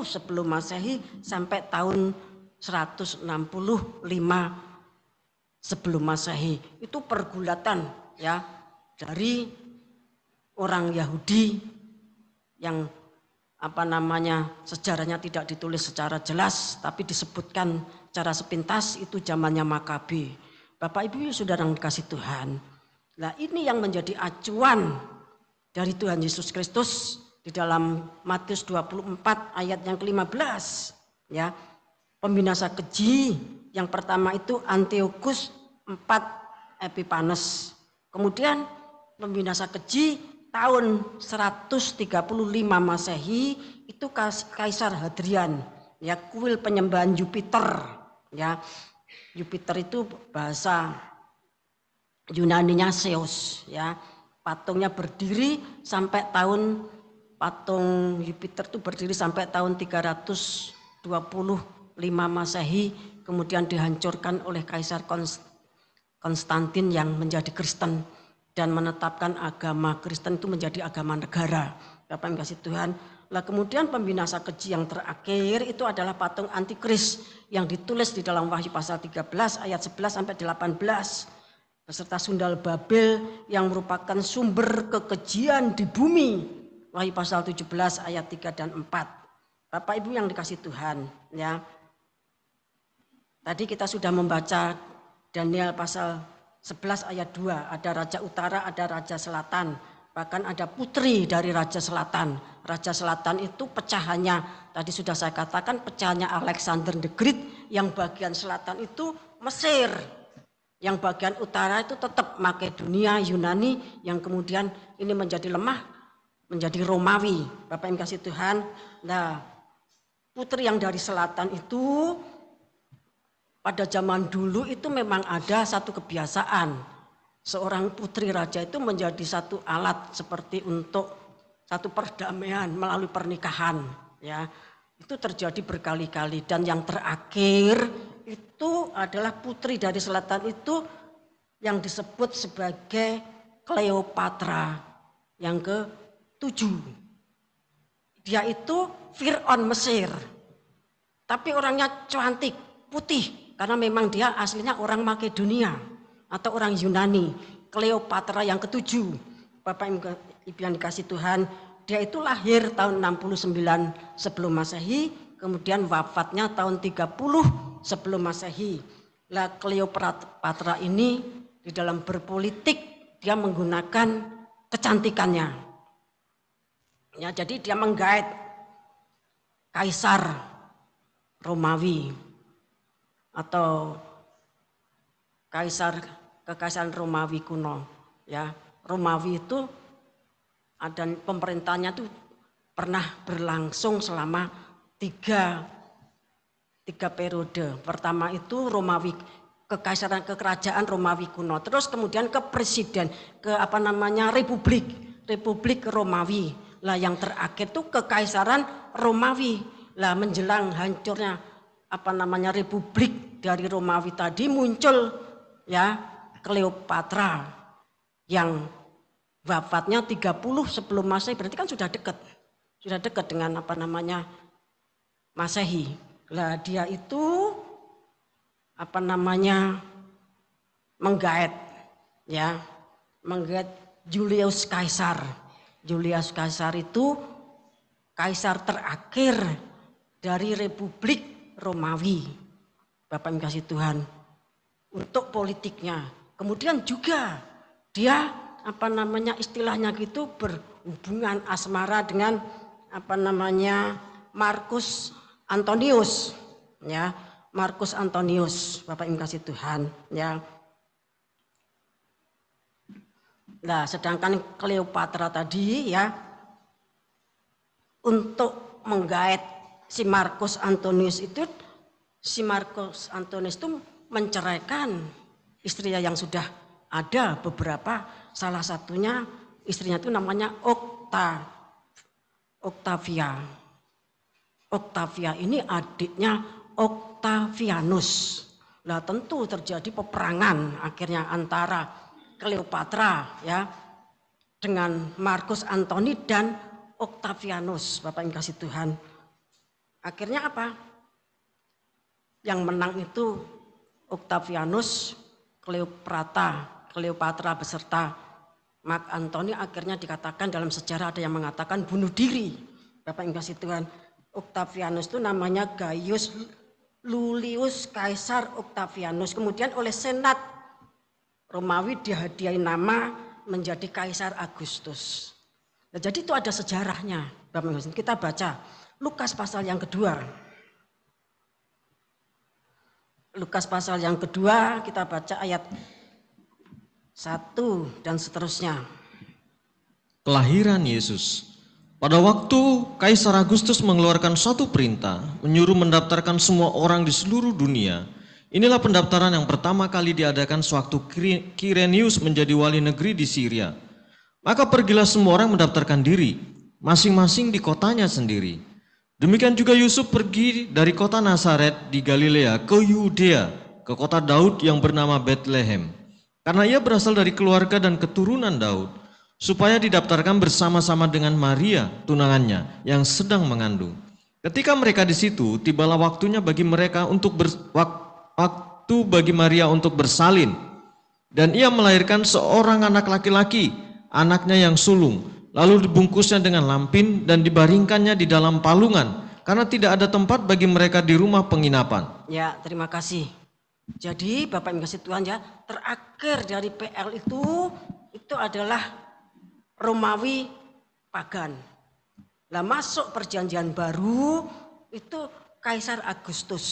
sebelum Masehi sampai tahun 165 sebelum Masehi. Itu pergulatan ya dari orang Yahudi yang sejarahnya tidak ditulis secara jelas tapi disebutkan secara sepintas, itu zamannya Makabe. Bapak Ibu saudara yang dikasih Tuhan, Nah, ini yang menjadi acuan dari Tuhan Yesus Kristus di dalam Matius 24 ayat yang ke-15, ya. Pembinasa keji yang pertama itu Antiochus IV Epiphanes. Kemudian pembinasa keji tahun 135 Masehi itu Kaisar Hadrian, ya, kuil penyembahan Jupiter, ya. Jupiter itu bahasa Yunaninya Zeus, ya. Patungnya berdiri sampai patung Jupiter itu berdiri sampai tahun 325 Masehi, kemudian dihancurkan oleh Kaisar Konstantin yang menjadi Kristen dan menetapkan agama Kristen itu menjadi agama negara. Bapak yang kasih Tuhan. Lah kemudian pembinasa keji yang terakhir itu adalah patung antikris yang ditulis di dalam Wahyu pasal 13 ayat 11 sampai 18 beserta sundal Babel yang merupakan sumber kekejian di bumi. Wahyu pasal 17 ayat 3 dan 4. Bapak Ibu yang dikasih Tuhan, ya. Tadi kita sudah membaca Daniel pasal 11 ayat 2, ada raja utara, ada raja selatan, bahkan ada putri dari raja selatan. Raja selatan itu pecahannya, tadi sudah saya katakan pecahannya Alexander the Great, yang bagian selatan itu Mesir. Yang bagian utara itu tetap Makedonia, Yunani, yang kemudian ini menjadi lemah, menjadi Romawi. Bapak yang kasih Tuhan, nah putri yang dari selatan itu pada zaman dulu itu memang ada satu kebiasaan. Seorang putri raja itu menjadi satu alat seperti untuk satu perdamaian melalui pernikahan. Ya, itu terjadi berkali-kali dan yang terakhir itu adalah putri dari selatan itu yang disebut sebagai Cleopatra yang ke-7. Dia itu Fir'aun Mesir, tapi orangnya cantik, putih, karena memang dia aslinya orang Makedonia atau orang Yunani. Cleopatra yang ke-7, Bapak Ibu yang dikasih Tuhan, dia itu lahir tahun 69 sebelum Masehi, kemudian wafatnya tahun 30 sebelum Masehi. Lah Cleopatra ini di dalam berpolitik dia menggunakan kecantikannya. Ya, jadi dia menggait Kaisar Romawi atau Kekaisaran Romawi kuno. Ya, Romawi itu ada pemerintahnya itu pernah berlangsung selama tiga periode. Pertama itu Romawi, kerajaan Romawi kuno. Terus kemudian ke presiden, Republik Romawi. Lah yang terakhir itu Kekaisaran Romawi. Lah menjelang hancurnya Republik dari Romawi tadi muncul ya Cleopatra yang wafatnya 30 sebelum Masehi, berarti kan sudah dekat dengan Masehi. Lah dia itu menggait Julius Caesar. Julius Caesar itu kaisar terakhir dari Republik Romawi. Bapak yang kasih Tuhan, untuk politiknya. Kemudian juga dia istilahnya gitu berhubungan asmara dengan Marcus Antonius, ya. Marcus Antonius, Bapak yang kasih Tuhan, ya. Nah, sedangkan Cleopatra tadi ya untuk menggait si Marcus Antonius itu menceraikan istrinya yang sudah ada beberapa, salah satunya istrinya itu namanya Octavia. Octavia ini adiknya Octavianus. Nah, tentu terjadi peperangan akhirnya antara Cleopatra ya dengan Marcus Antony dan Octavianus, Bapak yang kasih Tuhan. Akhirnya apa? Yang menang itu Octavianus, Cleopatra beserta Mark Antony akhirnya dikatakan dalam sejarah ada yang mengatakan bunuh diri. Bapak yang kasih Tuhan. Octavianus itu namanya Gaius Iulius Caesar Octavianus. Kemudian oleh Senat Romawi dihadiahi nama menjadi Kaisar Agustus. Nah, jadi itu ada sejarahnya. Kita baca Lukas pasal yang kedua. Lukas pasal yang kedua kita baca ayat 1 dan seterusnya. Kelahiran Yesus. Pada waktu Kaisar Agustus mengeluarkan suatu perintah, menyuruh mendaftarkan semua orang di seluruh dunia. Inilah pendaftaran yang pertama kali diadakan sewaktu Kirenius menjadi wali negeri di Syria. Maka pergilah semua orang mendaftarkan diri, masing-masing di kotanya sendiri. Demikian juga Yusuf pergi dari kota Nazaret di Galilea ke Yudea, ke kota Daud yang bernama Bethlehem. Karena ia berasal dari keluarga dan keturunan Daud, supaya didaftarkan bersama-sama dengan Maria, tunangannya, yang sedang mengandung. Ketika mereka di situ, tibalah waktunya bagi mereka waktu bagi Maria untuk bersalin. Dan ia melahirkan seorang anak laki-laki, anaknya yang sulung. Lalu dibungkusnya dengan lampin dan dibaringkannya di dalam palungan, karena tidak ada tempat bagi mereka di rumah penginapan. Ya, terima kasih. Jadi Bapak Ibu kasih Tuhan ya, terakhir dari PL itu adalah Romawi pagan. Nah, masuk perjanjian baru itu Kaisar Agustus.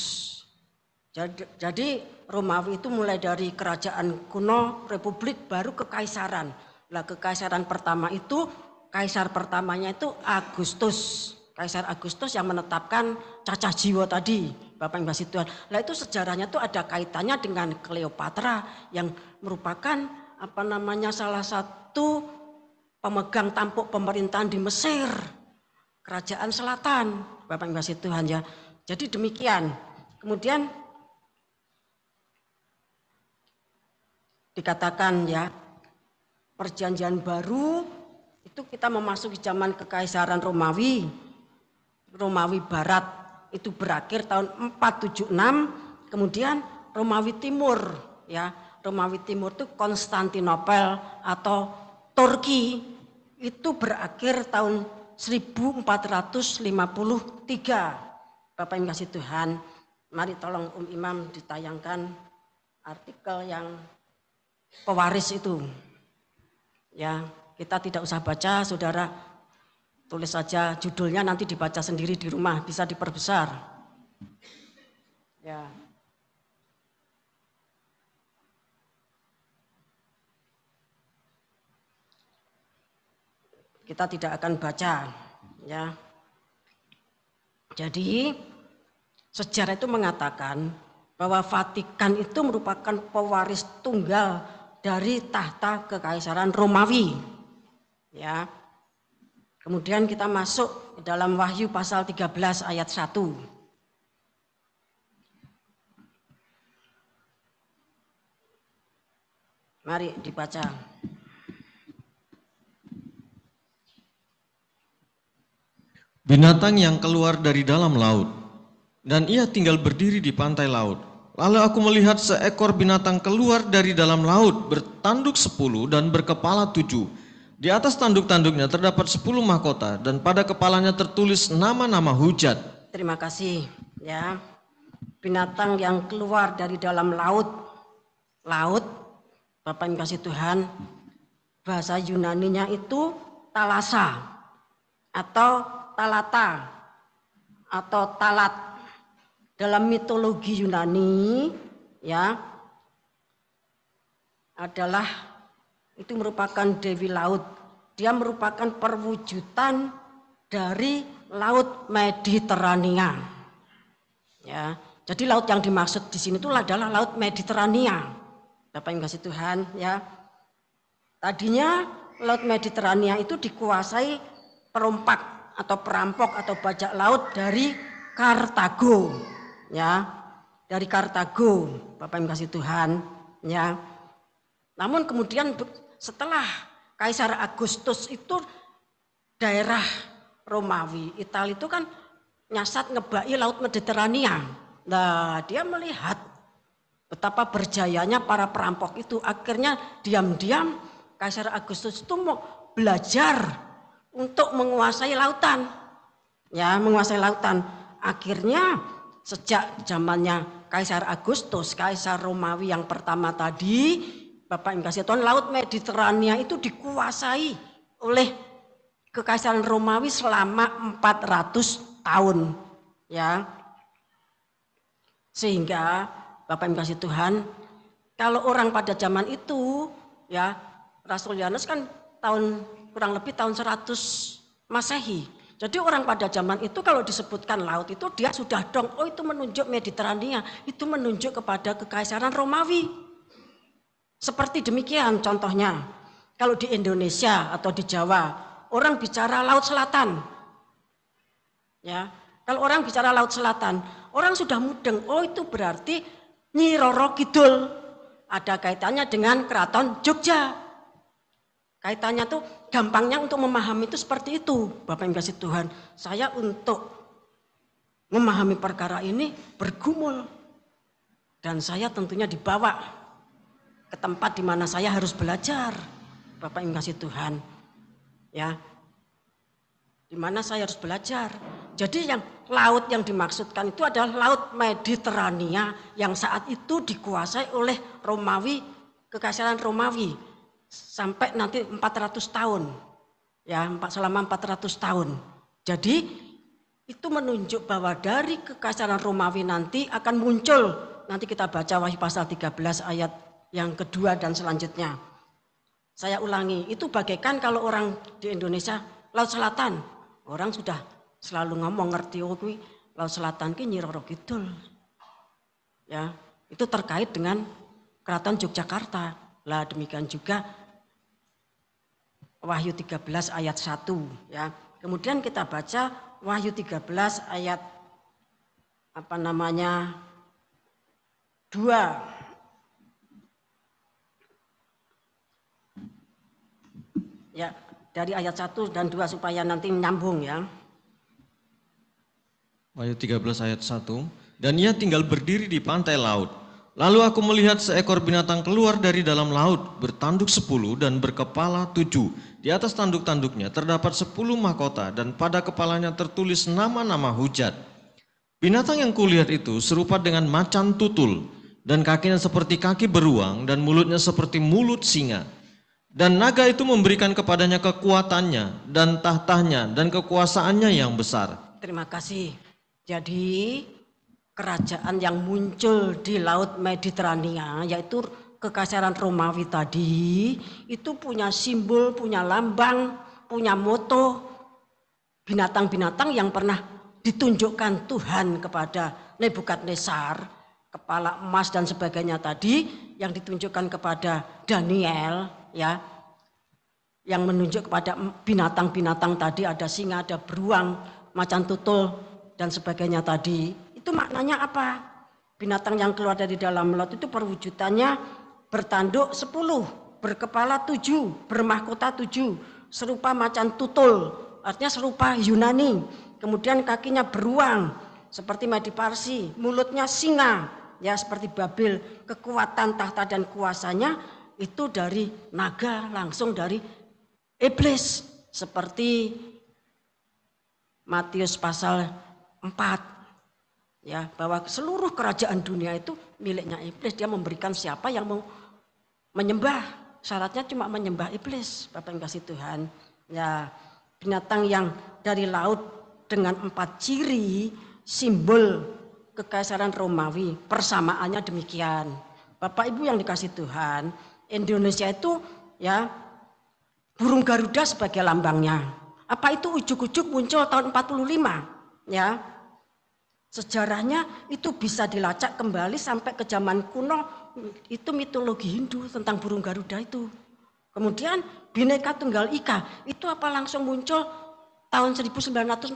Jadi Romawi itu mulai dari kerajaan kuno, republik, baru kekaisaran. Nah, kekaisaran pertama itu, kaisar pertamanya itu Agustus. Kaisar Agustus yang menetapkan cacah jiwa tadi, Bapak Ibu kasih Tuhan. Nah, itu sejarahnya tuh ada kaitannya dengan Kleopatra yang merupakan salah satu pemegang tampuk pemerintahan di Mesir, kerajaan selatan, Bapak Ibu kasih Tuhan ya. Jadi demikian. Kemudian dikatakan ya, perjanjian baru itu kita memasuki zaman kekaisaran Romawi. Romawi Barat itu berakhir tahun 476, kemudian Romawi Timur ya. Romawi Timur itu Konstantinopel atau Turki itu berakhir tahun 1453. Bapak Ibu kasih Tuhan, mari tolong Imam ditayangkan artikel yang pewaris itu. Ya, kita tidak usah baca, saudara tulis saja judulnya, nanti dibaca sendiri di rumah, bisa diperbesar. Ya. Kita tidak akan baca, ya. Jadi sejarah itu mengatakan bahwa Vatikan itu merupakan pewaris tunggal dari tahta kekaisaran Romawi. Ya. Kemudian kita masuk ke dalam Wahyu pasal 13 ayat 1. Mari dibaca. Binatang yang keluar dari dalam laut, dan ia tinggal berdiri di pantai laut. Lalu aku melihat seekor binatang keluar dari dalam laut, bertanduk 10 dan berkepala 7. Di atas tanduk-tanduknya terdapat 10 mahkota, dan pada kepalanya tertulis nama-nama hujat. Terima kasih ya. Binatang yang keluar dari dalam laut, Bapak Ibu kasih Tuhan, bahasa Yunaninya itu talasa atau talata atau talat. Dalam mitologi Yunani ya adalah itu merupakan dewi laut. Dia merupakan perwujudan dari laut Mediterania. Ya, jadi laut yang dimaksud di sini itu adalah laut Mediterania. Bapak Ibu kasih Tuhan ya. Tadinya laut Mediterania itu dikuasai perompak atau perampok atau bajak laut dari Kartago. Ya, dari Kartago, Bapak Ibu kasih Tuhan, ya. Namun kemudian setelah Kaisar Agustus itu daerah Romawi, Italia itu kan nyasat ngebaki laut Mediterania. Nah, dia melihat betapa berjayanya para perampok itu. Akhirnya diam-diam Kaisar Agustus itu mau belajar untuk menguasai lautan. Ya, menguasai lautan. Akhirnya sejak zamannya Kaisar Agustus, Kaisar Romawi yang pertama tadi, Bapak yang kasih Tuhan, Laut Mediterania itu dikuasai oleh Kekaisaran Romawi selama 400 tahun. Ya. Sehingga Bapak yang kasih Tuhan, kalau orang pada zaman itu, ya Rasul Yohanes kan kurang lebih tahun 100 Masehi. Jadi orang pada zaman itu kalau disebutkan laut itu dia sudah dong, oh itu menunjuk Mediterania, itu menunjuk kepada Kekaisaran Romawi. Seperti demikian contohnya, kalau di Indonesia atau di Jawa, orang bicara Laut Selatan. Ya, kalau orang bicara Laut Selatan, orang sudah mudeng, oh itu berarti Nyi Roro Kidul. Ada kaitannya dengan Keraton Jogja. Kaitannya tuh gampangnya untuk memahami itu seperti itu. Bapak yang kasih Tuhan, saya untuk memahami perkara ini bergumul. Dan saya tentunya dibawa ke tempat di mana saya harus belajar. Bapak yang kasih Tuhan. Ya. Di mana saya harus belajar. Jadi yang laut yang dimaksudkan itu adalah Laut Mediterania yang saat itu dikuasai oleh Romawi, Kekaisaran Romawi sampai nanti 400 tahun. Ya, selama 400 tahun. Jadi itu menunjuk bahwa dari Kekaisaran Romawi nanti akan muncul, nanti kita baca Wahyu pasal 13 ayat yang kedua dan selanjutnya. Saya ulangi, itu bagaikan kalau orang di Indonesia Laut Selatan, orang sudah selalu ngomong ngerti Laut Selatan ki Nyi Roro Kidul. Ya, itu terkait dengan Keraton Yogyakarta. Lah demikian juga Wahyu 13 ayat 1 ya. Kemudian kita baca Wahyu 13 ayat 2. Ya, dari ayat 1 dan 2 supaya nanti nyambung ya. Wahyu 13 ayat 1. Dan ia tinggal berdiri di pantai laut. Lalu aku melihat seekor binatang keluar dari dalam laut, bertanduk 10 dan berkepala 7. Di atas tanduk-tanduknya terdapat 10 mahkota dan pada kepalanya tertulis nama-nama hujat. Binatang yang kulihat itu serupa dengan macan tutul, dan kakinya seperti kaki beruang dan mulutnya seperti mulut singa. Dan naga itu memberikan kepadanya kekuatannya dan tahtanya dan kekuasaannya yang besar. Terima kasih. Jadi kerajaan yang muncul di Laut Mediterania yaitu Kekaisaran Romawi tadi itu punya simbol, punya lambang, punya moto, binatang-binatang yang pernah ditunjukkan Tuhan kepada Nebukadnezar, kepala emas dan sebagainya tadi yang ditunjukkan kepada Daniel ya, yang menunjuk kepada binatang-binatang tadi, ada singa, ada beruang, macan tutul dan sebagainya tadi. Itu maknanya apa? Binatang yang keluar dari dalam laut itu perwujudannya bertanduk 10, berkepala 7, bermahkota 7, serupa macan tutul, artinya serupa Yunani. Kemudian kakinya beruang, seperti Medi Parsi, mulutnya singa, ya seperti Babel. Kekuatan tahta dan kuasanya itu dari naga, langsung dari iblis, seperti Matius pasal 4. Ya, bahwa seluruh kerajaan dunia itu miliknya iblis. Dia memberikan siapa yang mau menyembah. Syaratnya cuma menyembah iblis, Bapak yang kasih Tuhan. Ya, binatang yang dari laut dengan 4 ciri simbol Kekaisaran Romawi, persamaannya demikian. Bapak Ibu yang dikasih Tuhan, Indonesia itu ya burung Garuda sebagai lambangnya. Apa itu ujuk-ujuk muncul tahun 45? Ya. Sejarahnya itu bisa dilacak kembali sampai ke zaman kuno, itu mitologi Hindu tentang burung Garuda itu. Kemudian Bhinneka Tunggal Ika itu apa langsung muncul tahun 1945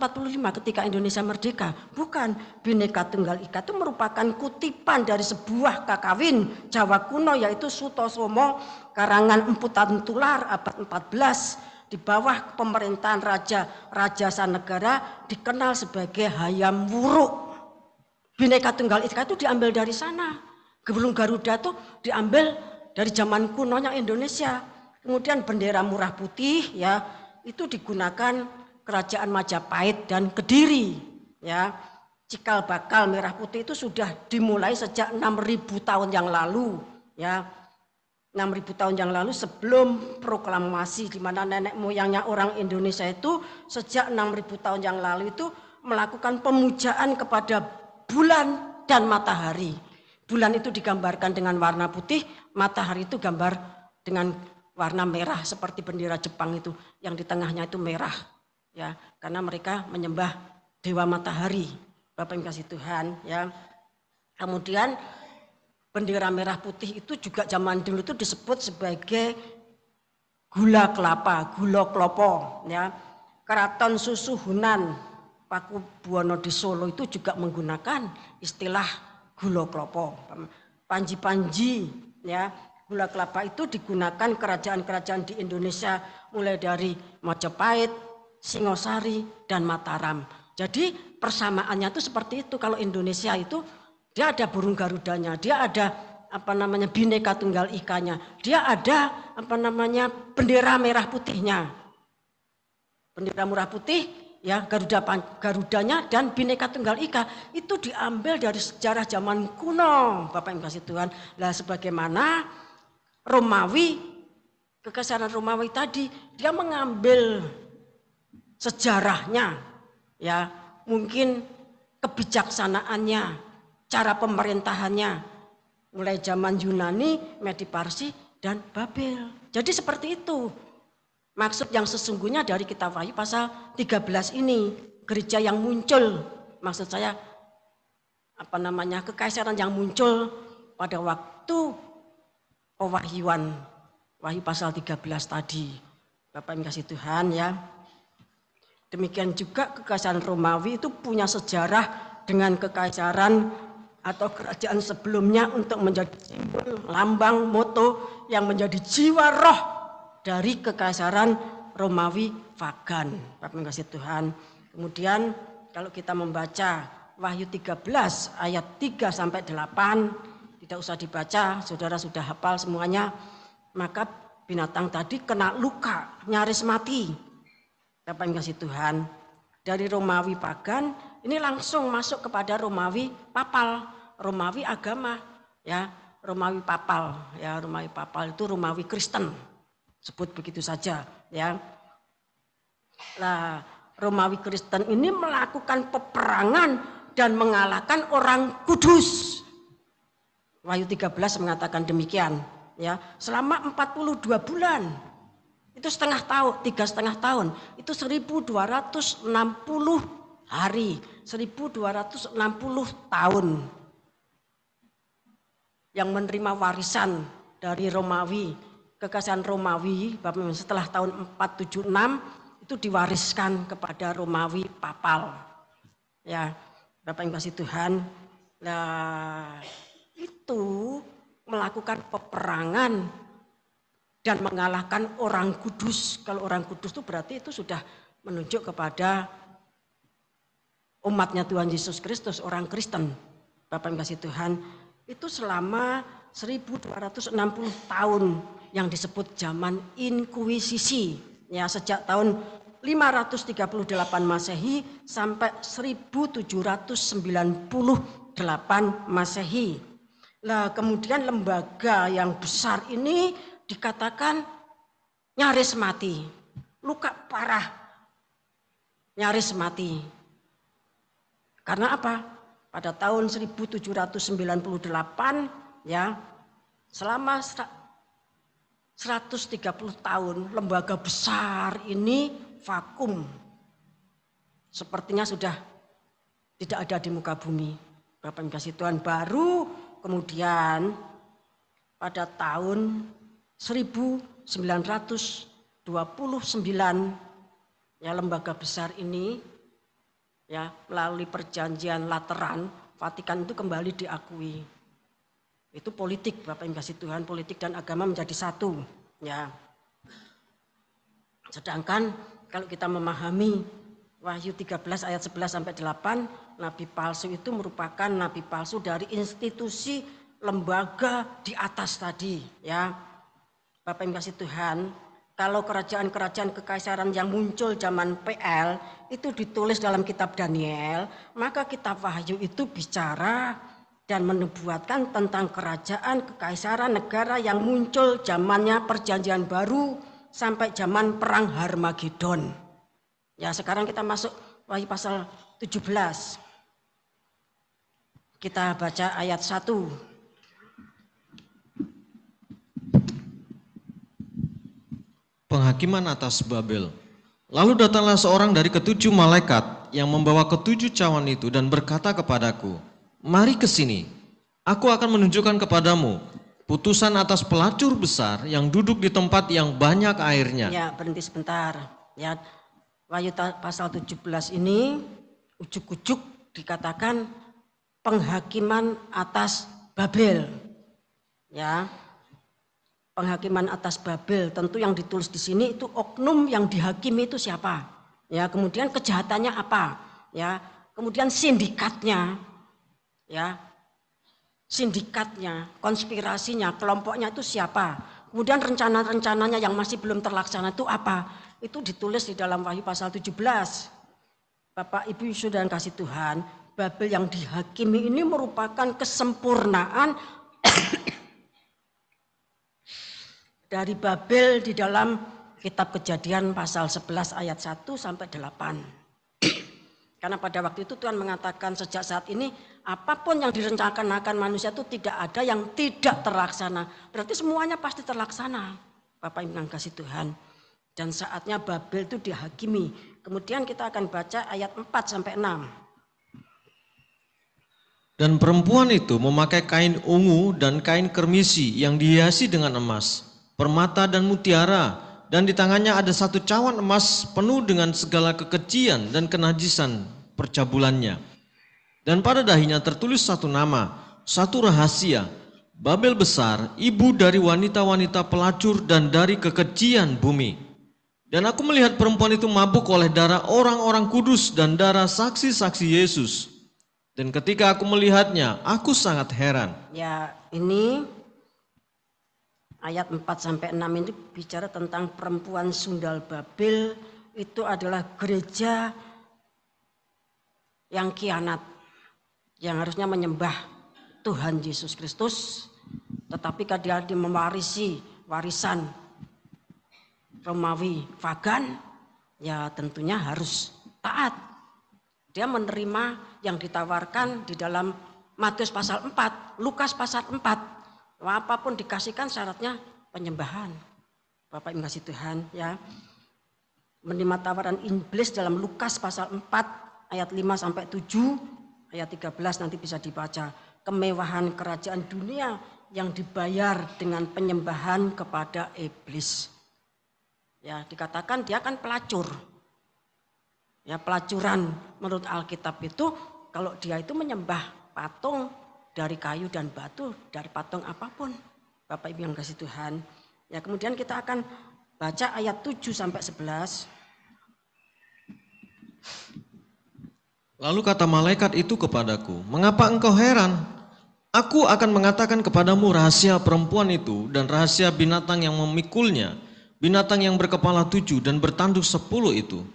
ketika Indonesia merdeka? Bukan, Bhinneka Tunggal Ika itu merupakan kutipan dari sebuah kakawin Jawa kuno yaitu Sutosomo karangan Empu Tantular abad 14 di bawah pemerintahan Raja Sanegara dikenal sebagai Hayam Wuruk. Bhinneka Tunggal Ika itu diambil dari sana. Burung Garuda itu diambil dari zaman kunonya Indonesia. Kemudian bendera merah putih ya itu digunakan kerajaan Majapahit dan Kediri. Ya, cikal bakal merah putih itu sudah dimulai sejak 6.000 tahun yang lalu. Ya, 6.000 tahun yang lalu sebelum proklamasi, di mana nenek moyangnya orang Indonesia itu sejak 6.000 tahun yang lalu itu melakukan pemujaan kepada bulan dan matahari. Bulan itu digambarkan dengan warna putih, matahari itu gambar dengan warna merah seperti bendera Jepang itu, yang di tengahnya itu merah. Ya, karena mereka menyembah dewa matahari. Bapak yang kasih Tuhan, ya. Kemudian bendera merah putih itu juga zaman dulu itu disebut sebagai gula kelapa, gula klopo, ya. Keraton Susuhunan Pakubuwono di Solo itu juga menggunakan istilah gula klopo. Panji-panji, ya, gula kelapa itu digunakan kerajaan-kerajaan di Indonesia mulai dari Majapahit, Singosari, dan Mataram. Jadi persamaannya itu seperti itu. Kalau Indonesia itu dia ada burung garudanya, dia ada Bhinneka Tunggal Ikanya, dia ada bendera merah putihnya. Bendera merah putih, ya, garudanya dan Bhinneka Tunggal Ika itu diambil dari sejarah zaman kuno, Bapak yang kasih Tuhan. Lah sebagaimana Romawi, kekaisaran Romawi tadi, dia mengambil sejarahnya, ya, mungkin kebijaksanaannya, cara pemerintahannya, mulai zaman Yunani, Medi Parsi, dan Babel. Jadi seperti itu. Maksud yang sesungguhnya dari kitab Wahyu pasal 13 ini, gereja yang muncul, maksud saya kekaisaran yang muncul pada waktu pewahyuan, Wahyu pasal 13 tadi. Bapak yang kasih Tuhan, ya. Demikian juga kekaisaran Romawi itu punya sejarah dengan kekaisaran atau kerajaan sebelumnya untuk menjadi simbol, lambang, moto yang menjadi jiwa roh dari kekaisaran Romawi Pagan. Bapak yang kasih Tuhan. Kemudian kalau kita membaca Wahyu 13 ayat 3 sampai 8, tidak usah dibaca, saudara sudah hafal semuanya. Maka binatang tadi kena luka, nyaris mati. Bapak yang kasih Tuhan. Dari Romawi Pagan ini langsung masuk kepada Romawi Papal. Romawi agama, ya, Romawi Papal, ya, Romawi Papal itu Romawi Kristen, sebut begitu saja, ya. Nah, Romawi Kristen ini melakukan peperangan dan mengalahkan orang kudus. Wahyu 13 mengatakan demikian, ya, selama 42 bulan. Itu setengah tahun, 3,5 tahun, itu 1260 hari, 1260 tahun. Yang menerima warisan dari Romawi, kekaisaran Romawi setelah tahun 476 itu diwariskan kepada Romawi Papal. Ya, Bapak yang kasih Tuhan. Nah, itu melakukan peperangan dan mengalahkan orang kudus. Kalau orang kudus itu berarti itu sudah menunjuk kepada umatnya Tuhan Yesus Kristus, orang Kristen. Bapak yang kasih Tuhan. Itu selama 1260 tahun yang disebut zaman Inkuisisi, ya, sejak tahun 538 Masehi sampai 1798 Masehi. Lah kemudian lembaga yang besar ini dikatakan nyaris mati, luka parah, nyaris mati. Karena apa? Pada tahun 1798, ya, selama 130 tahun lembaga besar ini vakum. Sepertinya sudah tidak ada di muka bumi. Bapak yang kasih Tuhan, baru kemudian pada tahun 1929, ya, lembaga besar ini, ya, melalui perjanjian Lateran, Vatikan itu kembali diakui. Itu politik, Bapak yang kasih Tuhan, politik dan agama menjadi satu, ya. Sedangkan kalau kita memahami Wahyu 13 ayat 11 sampai 8, nabi palsu itu merupakan nabi palsu dari institusi lembaga di atas tadi, ya. Bapak yang kasih Tuhan, kalau kerajaan-kerajaan kekaisaran yang muncul zaman PL itu ditulis dalam kitab Daniel, maka kitab Wahyu itu bicara dan menubuatkan tentang kerajaan, kekaisaran, negara yang muncul zamannya perjanjian baru sampai zaman perang Harmagedon. Ya, sekarang kita masuk Wahyu pasal 17. Kita baca ayat 1. Penghakiman atas Babel. Lalu datanglah seorang dari ketujuh malaikat yang membawa ketujuh cawan itu dan berkata kepadaku, "Mari ke sini, aku akan menunjukkan kepadamu putusan atas pelacur besar yang duduk di tempat yang banyak airnya." Ya, berhenti sebentar. Ya, Wahyu pasal 17 ini ujuk-ujuk dikatakan penghakiman atas Babel. Ya. Penghakiman atas Babel, tentu yang ditulis di sini itu oknum yang dihakimi itu siapa? Ya, kemudian kejahatannya apa? Ya, kemudian sindikatnya. Ya. Sindikatnya, konspirasinya, kelompoknya itu siapa? Kemudian rencana-rencananya yang masih belum terlaksana itu apa? Itu ditulis di dalam Wahyu pasal 17. Bapak Ibu Saudara kasih Tuhan, Babel yang dihakimi ini merupakan kesempurnaan dari Babel di dalam kitab Kejadian pasal 11 ayat 1 sampai 8. Karena pada waktu itu Tuhan mengatakan sejak saat ini apapun yang direncanakan manusia itu tidak ada yang tidak terlaksana. Berarti semuanya pasti terlaksana. Bapak Ibu yang kasih Tuhan. Dan saatnya Babel itu dihakimi. Kemudian kita akan baca ayat 4 sampai 6. Dan perempuan itu memakai kain ungu dan kain kermisi yang dihiasi dengan emas, permata dan mutiara, dan di tangannya ada satu cawan emas penuh dengan segala kekejian dan kenajisan percabulannya. Dan pada dahinya tertulis satu nama, satu rahasia, Babel besar, ibu dari wanita-wanita pelacur dan dari kekejian bumi. Dan aku melihat perempuan itu mabuk oleh darah orang-orang kudus dan darah saksi-saksi Yesus. Dan ketika aku melihatnya, aku sangat heran. Ya, ini ayat 4 sampai 6 ini bicara tentang perempuan sundal Babel. Itu adalah gereja yang khianat, yang harusnya menyembah Tuhan Yesus Kristus, tetapi dia mewarisi warisan Romawi pagan, ya tentunya harus taat. Dia menerima yang ditawarkan di dalam Matius pasal 4, Lukas pasal 4. Apapun dikasihkan syaratnya penyembahan. Bapak Ibu kasih Tuhan ya. Menerima tawaran iblis dalam Lukas pasal 4 ayat 5 sampai 7, ayat 13 nanti bisa dibaca. Kemewahan kerajaan dunia yang dibayar dengan penyembahan kepada iblis. Ya, dikatakan dia kan pelacur. Ya, pelacuran menurut Alkitab itu kalau dia itu menyembah patung dari kayu dan batu, dari patung apapun. Bapak Ibu yang kasih Tuhan. Ya, kemudian kita akan baca ayat 7 sampai 11. Lalu kata malaikat itu kepadaku, "Mengapa engkau heran? Aku akan mengatakan kepadamu rahasia perempuan itu dan rahasia binatang yang memikulnya, binatang yang berkepala 7 dan bertanduk 10 itu.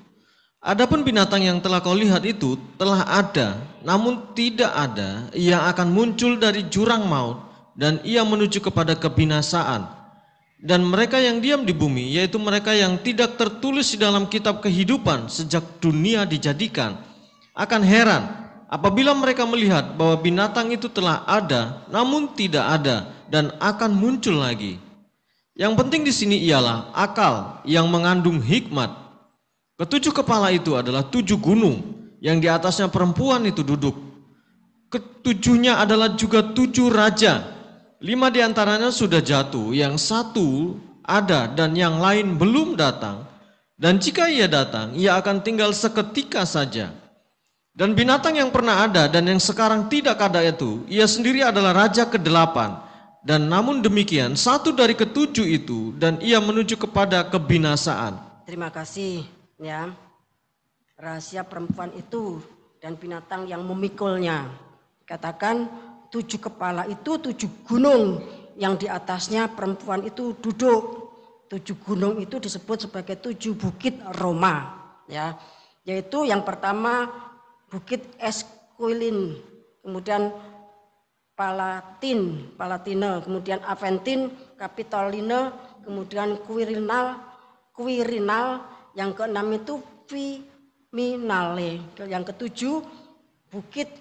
Adapun binatang yang telah kau lihat itu telah ada, namun tidak ada, ia akan muncul dari jurang maut dan ia menuju kepada kebinasaan. Dan mereka yang diam di bumi, yaitu mereka yang tidak tertulis di dalam kitab kehidupan sejak dunia dijadikan, akan heran apabila mereka melihat bahwa binatang itu telah ada, namun tidak ada dan akan muncul lagi. Yang penting di sini ialah akal yang mengandung hikmat. Ketujuh kepala itu adalah 7 gunung yang di atasnya perempuan itu duduk. Ketujuhnya adalah juga 7 raja. 5 diantaranya sudah jatuh, yang 1 ada dan yang lain belum datang. Dan jika ia datang, ia akan tinggal seketika saja. Dan binatang yang pernah ada dan yang sekarang tidak ada itu, ia sendiri adalah raja ke-8. Dan namun demikian, 1 dari ke-7 itu dan ia menuju kepada kebinasaan." Terima kasih. Ya, rahasia perempuan itu dan binatang yang memikulnya. Katakan 7 kepala itu 7 gunung yang di atasnya perempuan itu duduk. 7 gunung itu disebut sebagai 7 bukit Roma. Ya, yaitu yang pertama Bukit Esquilin, kemudian Palatine, kemudian Aventin, Capitoline, kemudian Quirinal, yang keenam itu Viminale, yang ketujuh Bukit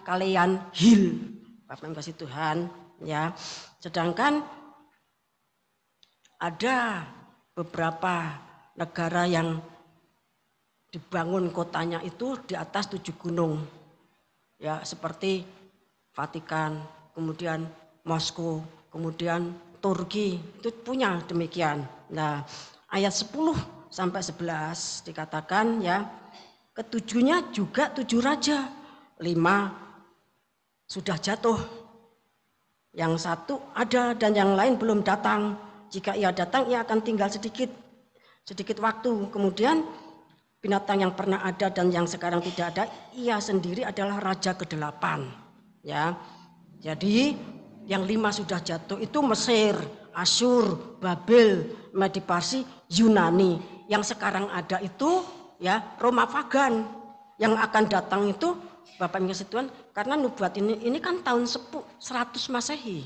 Kalean Hill. Bapak Ibu kasih Tuhan, ya. Sedangkan ada beberapa negara yang dibangun kotanya itu di atas 7 gunung. Ya, seperti Vatikan, kemudian Moskow, kemudian Turki, itu punya demikian. Nah, ayat 10 sampai 11 dikatakan ya, ketujuhnya juga 7 raja, 5 sudah jatuh, yang 1 ada dan yang lain belum datang. Jika ia datang, ia akan tinggal sedikit waktu. Kemudian binatang yang pernah ada dan yang sekarang tidak ada, ia sendiri adalah raja ke-8. Ya, jadi yang 5 sudah jatuh itu Mesir, Asyur, Babel, Medi Parsi, Yunani. Yang sekarang ada itu ya Roma Pagan. Yang akan datang itu Bapak Ibu Tuhan, karena nubuat ini kan tahun 100 Masehi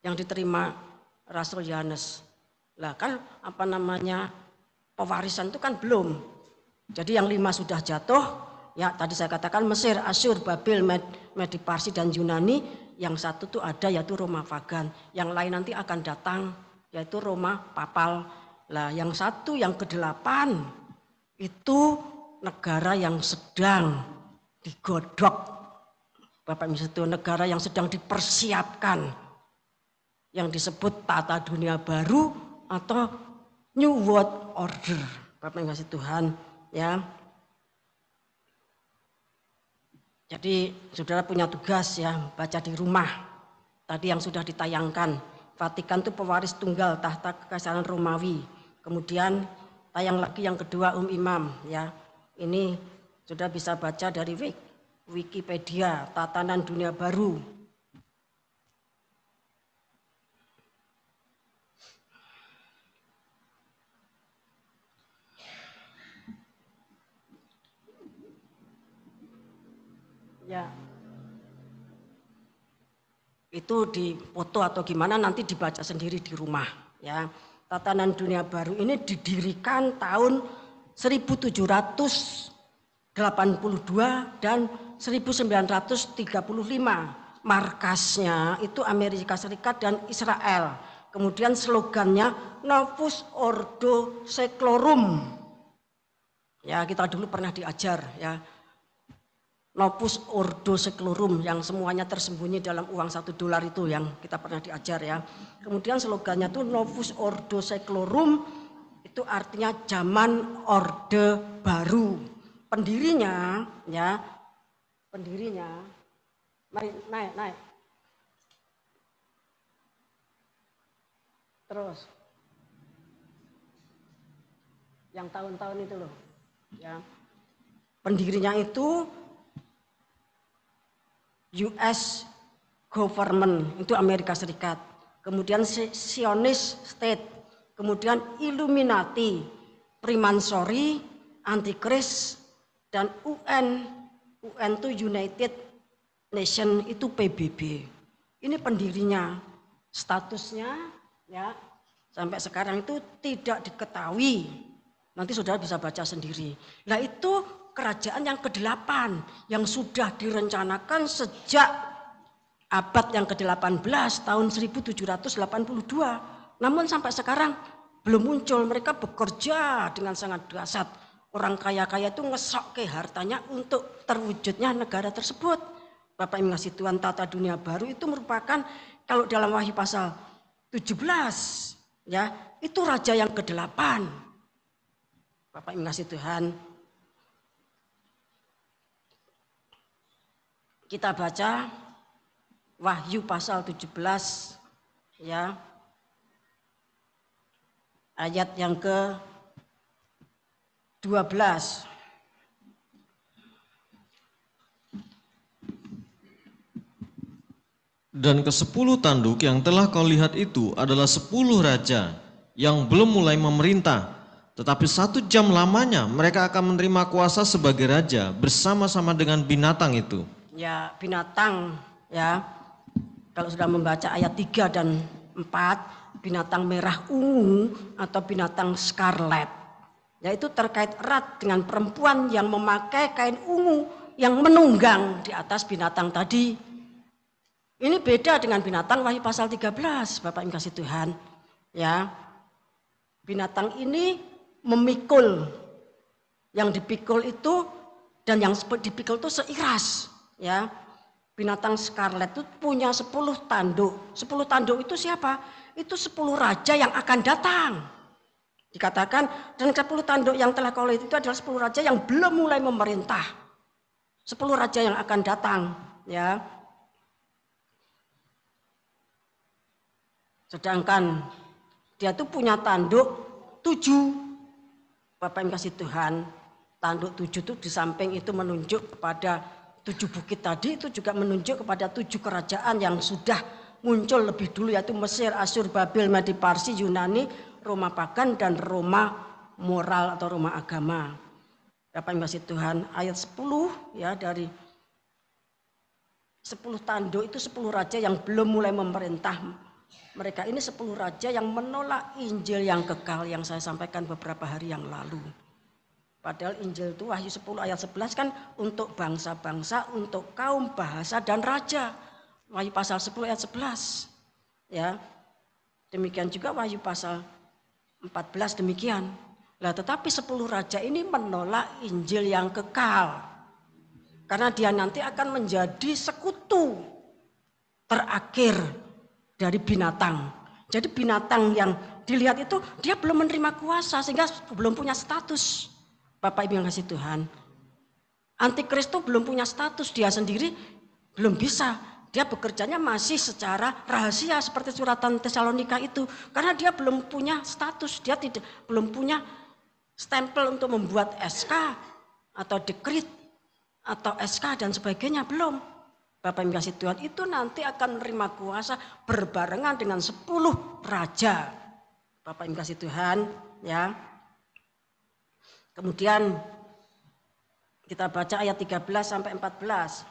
yang diterima Rasul Yohanes. Lah kan pewarisan itu kan belum. Jadi yang 5 sudah jatuh, ya tadi saya katakan Mesir, Asyur, Babel, Medi Parsi dan Yunani. Yang 1 tuh ada yaitu Roma Pagan. Yang lain nanti akan datang yaitu Roma Papal. Lah yang 1 yang ke-8 itu negara yang sedang digodok. Bapak Ibu itu negara yang sedang dipersiapkan. Yang disebut tata dunia baru atau New World Order. Bapak Ibu Tuhan. Ya, jadi saudara punya tugas ya, baca di rumah. Tadi yang sudah ditayangkan, Vatikan itu pewaris tunggal tahta kekaisaran Romawi. Kemudian tayang lagi yang kedua Imam ya. Ini sudah bisa baca dari Wikipedia, tatanan dunia baru. Ya, itu di foto atau gimana nanti dibaca sendiri di rumah. Ya, tatanan dunia baru ini didirikan tahun 1782 dan 1935. Markasnya itu Amerika Serikat dan Israel. Kemudian slogannya Novus Ordo Seclorum. Ya, kita dulu pernah diajar ya. Novus Ordo Seclorum yang semuanya tersembunyi dalam uang $1 itu yang kita pernah diajar ya. Kemudian slogannya itu Novus Ordo Seclorum, itu artinya zaman orde baru. Pendirinya mari naik. Terus yang tahun-tahun itu loh ya. Pendirinya itu US government, itu Amerika Serikat, kemudian Zionist State, kemudian Illuminati, Freemasonry, Antichrist, dan UN itu United Nation, itu PBB. Ini pendirinya, statusnya ya sampai sekarang itu tidak diketahui. Nanti saudara bisa baca sendiri. Nah itu kerajaan yang ke-8 yang sudah direncanakan sejak abad yang ke-18 tahun 1782. Namun sampai sekarang belum muncul. Mereka bekerja dengan sangat dahsyat. Orang kaya-kaya itu ngesok ke hartanya untuk terwujudnya negara tersebut. Bapak Ibu ngasih Tuhan, tata dunia baru itu merupakan kalau dalam Wahyu pasal 17 ya, itu raja yang ke-8. Bapak Ibu ngasih Tuhan. Kita baca Wahyu pasal 17 ya. Ayat yang ke-12. Dan ke-10 tanduk yang telah kau lihat itu adalah 10 raja yang belum mulai memerintah, tetapi 1 jam lamanya mereka akan menerima kuasa sebagai raja bersama-sama dengan binatang itu. Ya, binatang ya. Kalau sudah membaca ayat 3 dan 4, binatang merah ungu atau binatang scarlet. Yaitu terkait erat dengan perempuan yang memakai kain ungu yang menunggang di atas binatang tadi. Ini beda dengan binatang Wahyu pasal 13, Bapak Ibu kasih Tuhan. Ya. Binatang ini memikul. Yang dipikul itu dan yang dipikul itu seiras, ya. Binatang scarlet itu punya 10 tanduk. 10 tanduk itu siapa? Itu 10 raja yang akan datang. Dikatakan dan 10 tanduk yang telah kau lihat itu adalah 10 raja yang belum mulai memerintah. 10 raja yang akan datang, ya. Sedangkan dia tuh punya tanduk 7. Bapak yang kasih Tuhan, tanduk 7 itu di samping itu menunjuk kepada 7 bukit tadi, itu juga menunjuk kepada 7 kerajaan yang sudah muncul lebih dulu, yaitu Mesir, Asyur, Babel, Medi, Parsi, Yunani, Roma pagan, dan Roma moral atau Roma agama. Bapak yang kasih Tuhan, ayat 10 ya, dari 10 tanduk itu 10 raja yang belum mulai memerintah. Mereka ini 10 raja yang menolak Injil yang kekal yang saya sampaikan beberapa hari yang lalu. Padahal Injil itu Wahyu 10 ayat 11 kan untuk bangsa-bangsa, untuk kaum, bahasa, dan raja. Wahyu pasal 10 ayat 11. Ya. Demikian juga Wahyu pasal 14 demikian. Lah tetapi 10 raja ini menolak Injil yang kekal. Karena dia nanti akan menjadi sekutu terakhir dari binatang. Jadi binatang yang dilihat itu dia belum menerima kuasa sehingga belum punya status. Bapak Ibu yang kasih Tuhan. Antikristus belum punya status, dia sendiri belum bisa. Dia bekerjanya masih secara rahasia seperti suratan Tesalonika itu. Karena dia belum punya status, dia belum punya stempel untuk membuat SK atau dekrit atau SK dan sebagainya, belum. Bapak yang kasih Tuhan itu nanti akan menerima kuasa berbarengan dengan 10 raja. Bapak yang kasih Tuhan, ya. Kemudian kita baca ayat 13 sampai 14.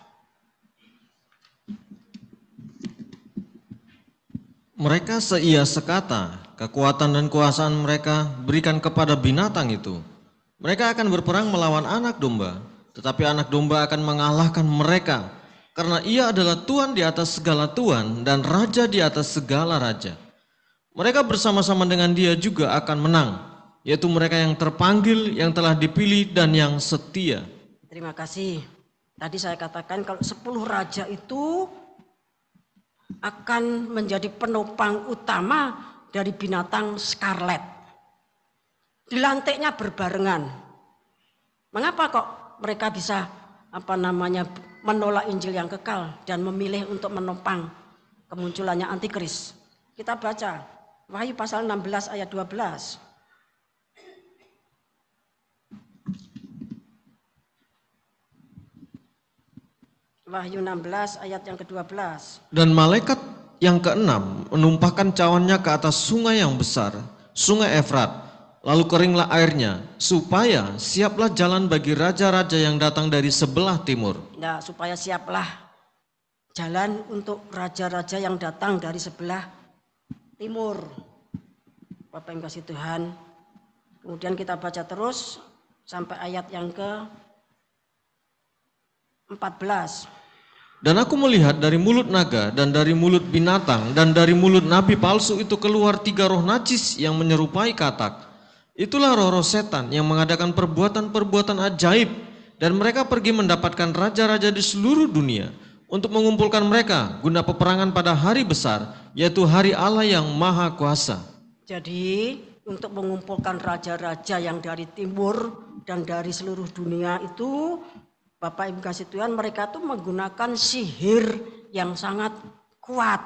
Mereka seia sekata, kekuatan dan kuasaan mereka berikan kepada binatang itu. Mereka akan berperang melawan anak domba, tetapi anak domba akan mengalahkan mereka. Karena ia adalah Tuhan di atas segala Tuhan dan Raja di atas segala Raja. Mereka bersama-sama dengan dia juga akan menang, yaitu mereka yang terpanggil, yang telah dipilih, dan yang setia. Terima kasih. Tadi saya katakan kalau 10 raja itu akan menjadi penopang utama dari binatang scarlet. Dilantiknya berbarengan. Mengapa kok mereka bisa menolak Injil yang kekal dan memilih untuk menopang kemunculannya antikris? Kita baca Wahyu pasal 16 ayat 12. Wahyu 16 ayat yang ke-12. Dan malaikat yang ke-6 menumpahkan cawannya ke atas sungai yang besar, sungai Efrat. Lalu keringlah airnya, supaya siaplah jalan bagi raja-raja yang datang dari sebelah timur. Nah, supaya siaplah jalan untuk raja-raja yang datang dari sebelah timur. Bapak yang kasih Tuhan. Kemudian kita baca terus sampai ayat yang ke-14. Dan aku melihat dari mulut naga dan dari mulut binatang dan dari mulut nabi palsu itu keluar 3 roh najis yang menyerupai katak. Itulah roh-roh setan yang mengadakan perbuatan-perbuatan ajaib, dan mereka pergi mendapatkan raja-raja di seluruh dunia untuk mengumpulkan mereka guna peperangan pada hari besar, yaitu hari Allah yang Maha Kuasa. Jadi untuk mengumpulkan raja-raja yang dari timur dan dari seluruh dunia itu, Bapak Ibu kasih Tuhan, mereka tuh menggunakan sihir yang sangat kuat.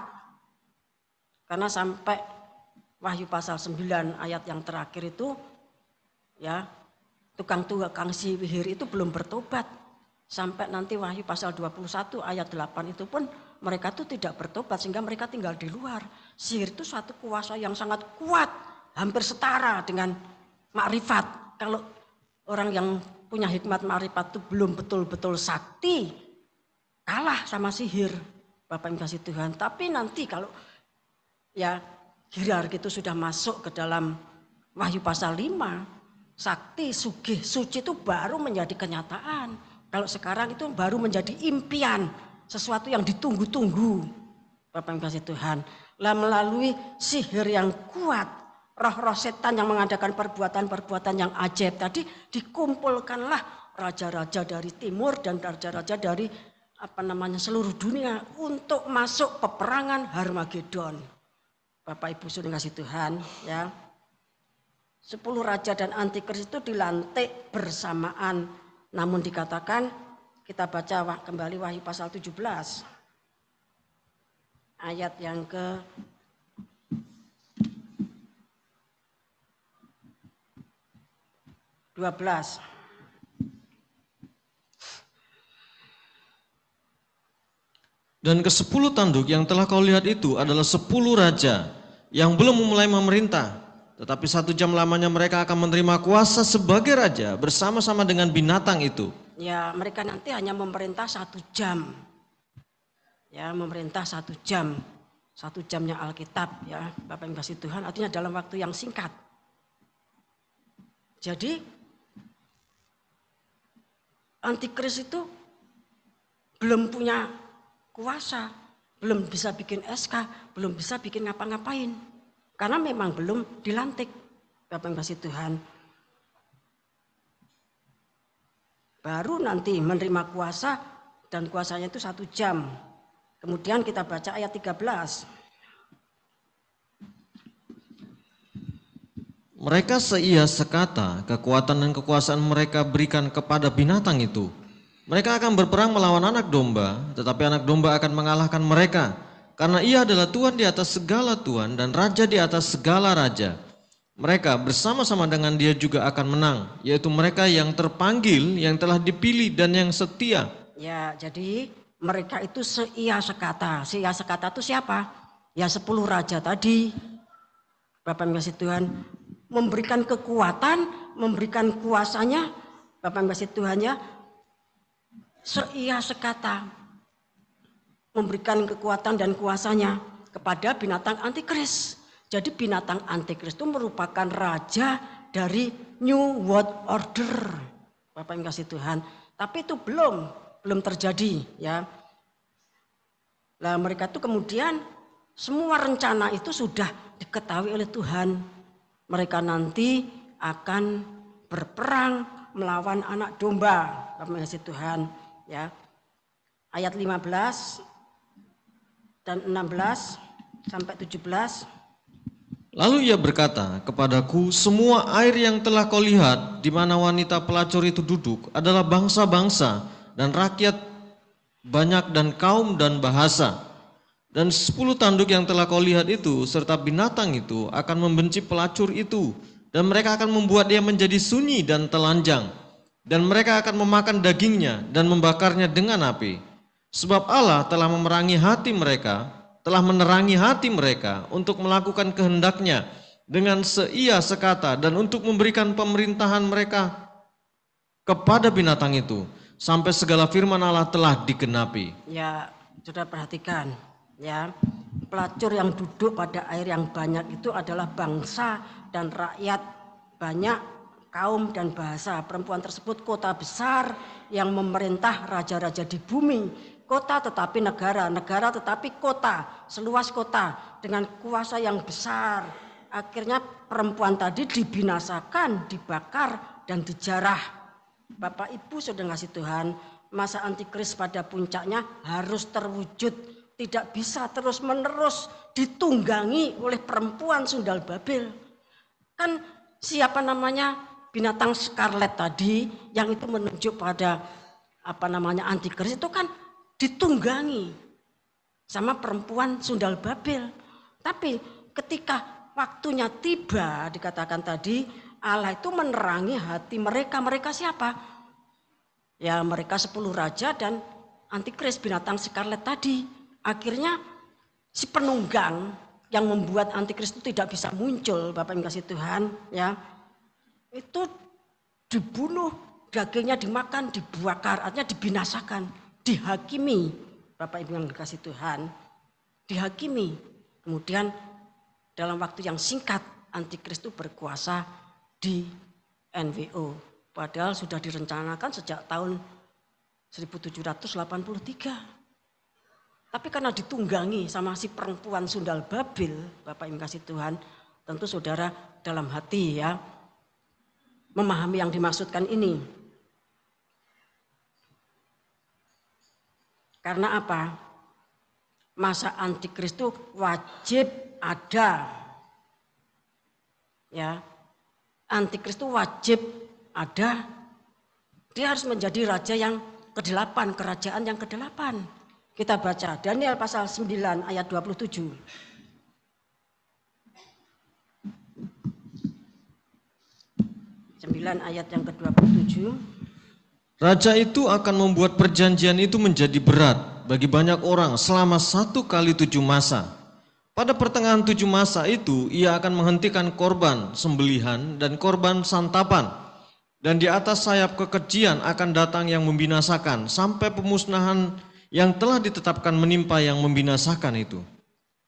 Karena sampai Wahyu pasal 9 ayat yang terakhir itu, ya, tukang sihir itu belum bertobat. Sampai nanti Wahyu pasal 21 ayat 8 itu pun mereka tuh tidak bertobat sehingga mereka tinggal di luar. Sihir itu suatu kuasa yang sangat kuat, hampir setara dengan makrifat. Kalau orang yang punya hikmat makrifat itu belum betul-betul sakti, kalah sama sihir, Bapak Ibu kasih Tuhan. Tapi nanti kalau ya hierarki itu sudah masuk ke dalam Wahyu pasal 5, sakti, sugih, suci itu baru menjadi kenyataan. Kalau sekarang itu baru menjadi impian, sesuatu yang ditunggu-tunggu, Bapak Ibu kasih Tuhan. Lah melalui sihir yang kuat, roh-roh setan yang mengadakan perbuatan-perbuatan yang ajaib tadi, dikumpulkanlah raja-raja dari timur dan raja-raja dari seluruh dunia untuk masuk peperangan Harmagedon. Bapak Ibu sudah kasih Tuhan, ya. 10 raja dan antikris itu dilantik bersamaan. Namun dikatakan, kita baca kembali Wahyu pasal 17. Ayat yang ke 12. Dan ke-10 tanduk yang telah kau lihat itu adalah 10 raja yang belum memulai memerintah. Tetapi 1 jam lamanya mereka akan menerima kuasa sebagai raja bersama-sama dengan binatang itu. Ya, mereka nanti hanya memerintah 1 jam. Ya, memerintah 1 jam. 1 jamnya Alkitab, ya, Bapak yang kasih Tuhan, artinya dalam waktu yang singkat. Jadi, antikris itu belum punya kuasa, belum bisa bikin SK, belum bisa bikin ngapa-ngapain. Karena memang belum dilantik, Bapak yang kasih Tuhan. Baru nanti menerima kuasa dan kuasanya itu 1 jam. Kemudian kita baca ayat 13. Mereka seia sekata, kekuatan dan kekuasaan mereka berikan kepada binatang itu. Mereka akan berperang melawan anak domba, tetapi anak domba akan mengalahkan mereka. Karena ia adalah Tuhan di atas segala Tuhan dan Raja di atas segala Raja. Mereka bersama-sama dengan dia juga akan menang, yaitu mereka yang terpanggil, yang telah dipilih dan yang setia. Ya, jadi mereka itu seia sekata. Seia sekata itu siapa? Ya 10 raja tadi. Bapak yang kasih Tuhan memberikan kekuatan, memberikan kuasanya, Bapak yang kasih Tuhan ya, seia sekata. Memberikan kekuatan dan kuasanya kepada binatang antikris. Jadi binatang antikris itu merupakan raja dari New World Order. Bapak yang kasih Tuhan. Tapi itu belum terjadi, ya. Nah, mereka itu kemudian semua rencana itu sudah diketahui oleh Tuhan. Mereka nanti akan berperang melawan anak domba. Bapak yang kasih Tuhan, ya. Ayat 15 dan 16 sampai 17. Lalu ia berkata kepadaku, semua air yang telah kau lihat di mana wanita pelacur itu duduk adalah bangsa-bangsa dan rakyat banyak dan kaum dan bahasa. Dan 10 tanduk yang telah kau lihat itu serta binatang itu akan membenci pelacur itu, dan mereka akan membuat dia menjadi sunyi dan telanjang, dan mereka akan memakan dagingnya dan membakarnya dengan api. Sebab Allah telah memerangi hati mereka, telah menerangi hati mereka untuk melakukan kehendaknya dengan seia sekata dan untuk memberikan pemerintahan mereka kepada binatang itu sampai segala firman Allah telah digenapi. Ya, sudah perhatikan, ya. Pelacur yang duduk pada air yang banyak itu adalah bangsa dan rakyat banyak, kaum dan bahasa. Perempuan tersebut kota besar yang memerintah raja-raja di bumi. Kota tetapi negara, negara tetapi kota, seluas kota dengan kuasa yang besar. Akhirnya perempuan tadi dibinasakan, dibakar dan dijarah. Bapak Ibu sudah ngasih Tuhan, masa antikris pada puncaknya harus terwujud. Tidak bisa terus menerus ditunggangi oleh perempuan sundal Babel. Kan siapa namanya binatang scarlet tadi yang itu menunjuk pada antikris itu kan ditunggangi sama perempuan sundal Babel. Tapi ketika waktunya tiba, dikatakan tadi, Allah itu menerangi hati mereka. Mereka siapa? Ya mereka 10 raja dan antikris binatang scarlet tadi. Akhirnya si penunggang yang membuat antikris itu tidak bisa muncul, Bapak yang kasih Tuhan, ya. Itu dibunuh, dagingnya dimakan, dibakar, artinya dibinasakan. dihakimi, Bapak Ibu yang dikasih Tuhan, dihakimi. Kemudian dalam waktu yang singkat Antikris itu berkuasa di NWO. Padahal sudah direncanakan sejak tahun 1783. Tapi karena ditunggangi sama si perempuan Sundal Babil, Bapak Ibu kasih Tuhan, tentu saudara dalam hati ya memahami yang dimaksudkan ini. Karena apa? Masa Antikris itu wajib ada. Ya. Antikris itu wajib ada. Dia harus menjadi raja yang ke-8, kerajaan yang ke-8. Kita baca Daniel pasal 9 ayat 27. Ayat yang ke-27. Raja itu akan membuat perjanjian itu menjadi berat bagi banyak orang selama 1 kali 7 masa. Pada pertengahan 7 masa itu ia akan menghentikan korban sembelihan dan korban santapan. Dan di atas sayap kekejian akan datang yang membinasakan sampai pemusnahan yang telah ditetapkan menimpa yang membinasakan itu.